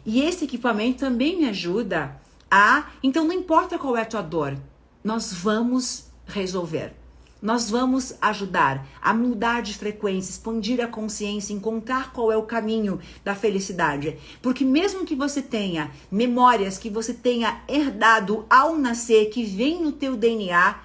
E esse equipamento também me ajuda então não importa qual é a tua dor, nós vamos resolver. Nós vamos ajudar a mudar de frequência, expandir a consciência, encontrar qual é o caminho da felicidade. Porque mesmo que você tenha memórias que você tenha herdado ao nascer, que vem no teu DNA,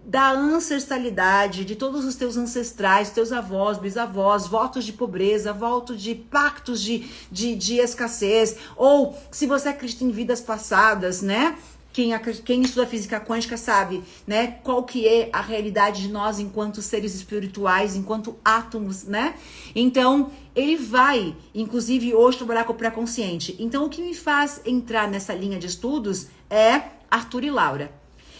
da ancestralidade, de todos os teus ancestrais, teus avós, bisavós, votos de pobreza, votos de pactos de escassez, ou se você acredita em vidas passadas, né? Quem estuda física quântica sabe, né, qual que é a realidade de nós enquanto seres espirituais, enquanto átomos, né? Então, ele vai, inclusive, hoje trabalhar com o pré-consciente. Então, o que me faz entrar nessa linha de estudos é Arthur e Laura.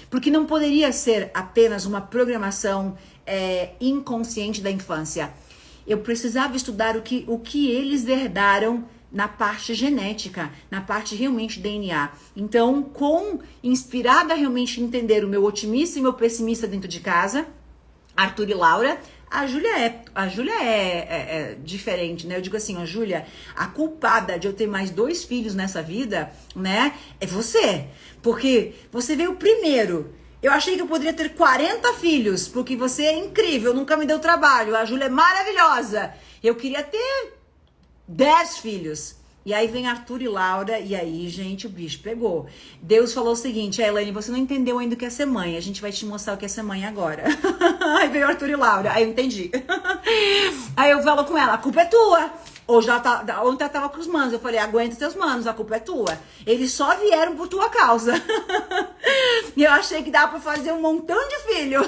Porque não poderia ser apenas uma programação inconsciente da infância. Eu precisava estudar o que eles herdaram na parte genética, na parte realmente DNA. Então, inspirada realmente em entender o meu otimista e meu pessimista dentro de casa, Arthur e Laura, a Júlia é diferente, né? Eu digo assim, a Júlia, a culpada de eu ter mais 2 filhos nessa vida, né? É você. Porque você veio primeiro. Eu achei que eu poderia ter 40 filhos, porque você é incrível, nunca me deu trabalho. A Júlia é maravilhosa. Eu queria ter 10 filhos. E aí vem Arthur e Laura, e aí, gente, o bicho pegou. Deus falou o seguinte: Elaine, você não entendeu ainda o que é ser mãe, a gente vai te mostrar o que é ser mãe agora. Aí veio Arthur e Laura, aí eu entendi. Aí eu falo com ela, a culpa é tua. Ontem ela tava com os manos, eu falei, aguenta teus manos, a culpa é tua. Eles só vieram por tua causa. E eu achei que dava pra fazer um montão de filho.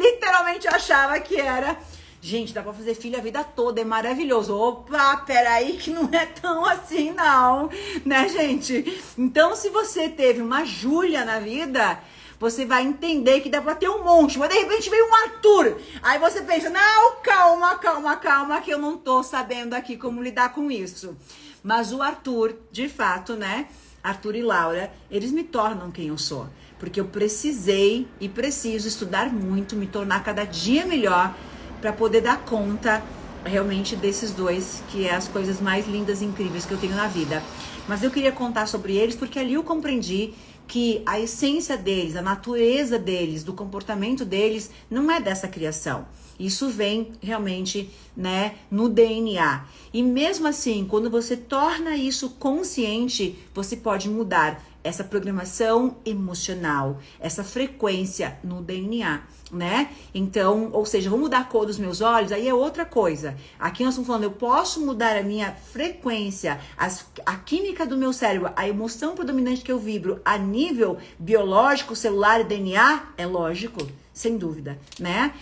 Literalmente eu achava que era... Gente, dá pra fazer filho a vida toda, é maravilhoso. Opa, peraí que não é tão assim não, né, gente? Então, se você teve uma Júlia na vida, você vai entender que dá pra ter um monte, mas de repente veio um Arthur. Aí você pensa, não, calma, que eu não tô sabendo aqui como lidar com isso. Mas o Arthur, de fato, né, Arthur e Laura, eles me tornam quem eu sou. Porque eu precisei e preciso estudar muito, me tornar cada dia melhor, para poder dar conta realmente desses dois, que é as coisas mais lindas e incríveis que eu tenho na vida. Mas eu queria contar sobre eles porque ali eu compreendi que a essência deles, a natureza deles, do comportamento deles, não é dessa criação. Isso vem realmente, né, no DNA. E mesmo assim, quando você torna isso consciente, você pode mudar essa programação emocional, essa frequência no DNA, né? Então, ou seja, vou mudar a cor dos meus olhos, aí é outra coisa. Aqui nós estamos falando, eu posso mudar a minha frequência, a química do meu cérebro, a emoção predominante que eu vibro a nível biológico, celular e DNA, é lógico, sem dúvida, né?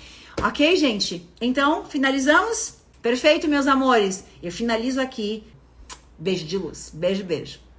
Ok, gente? Então, finalizamos? Perfeito, meus amores. Eu finalizo aqui. Beijo de luz. Beijo, beijo.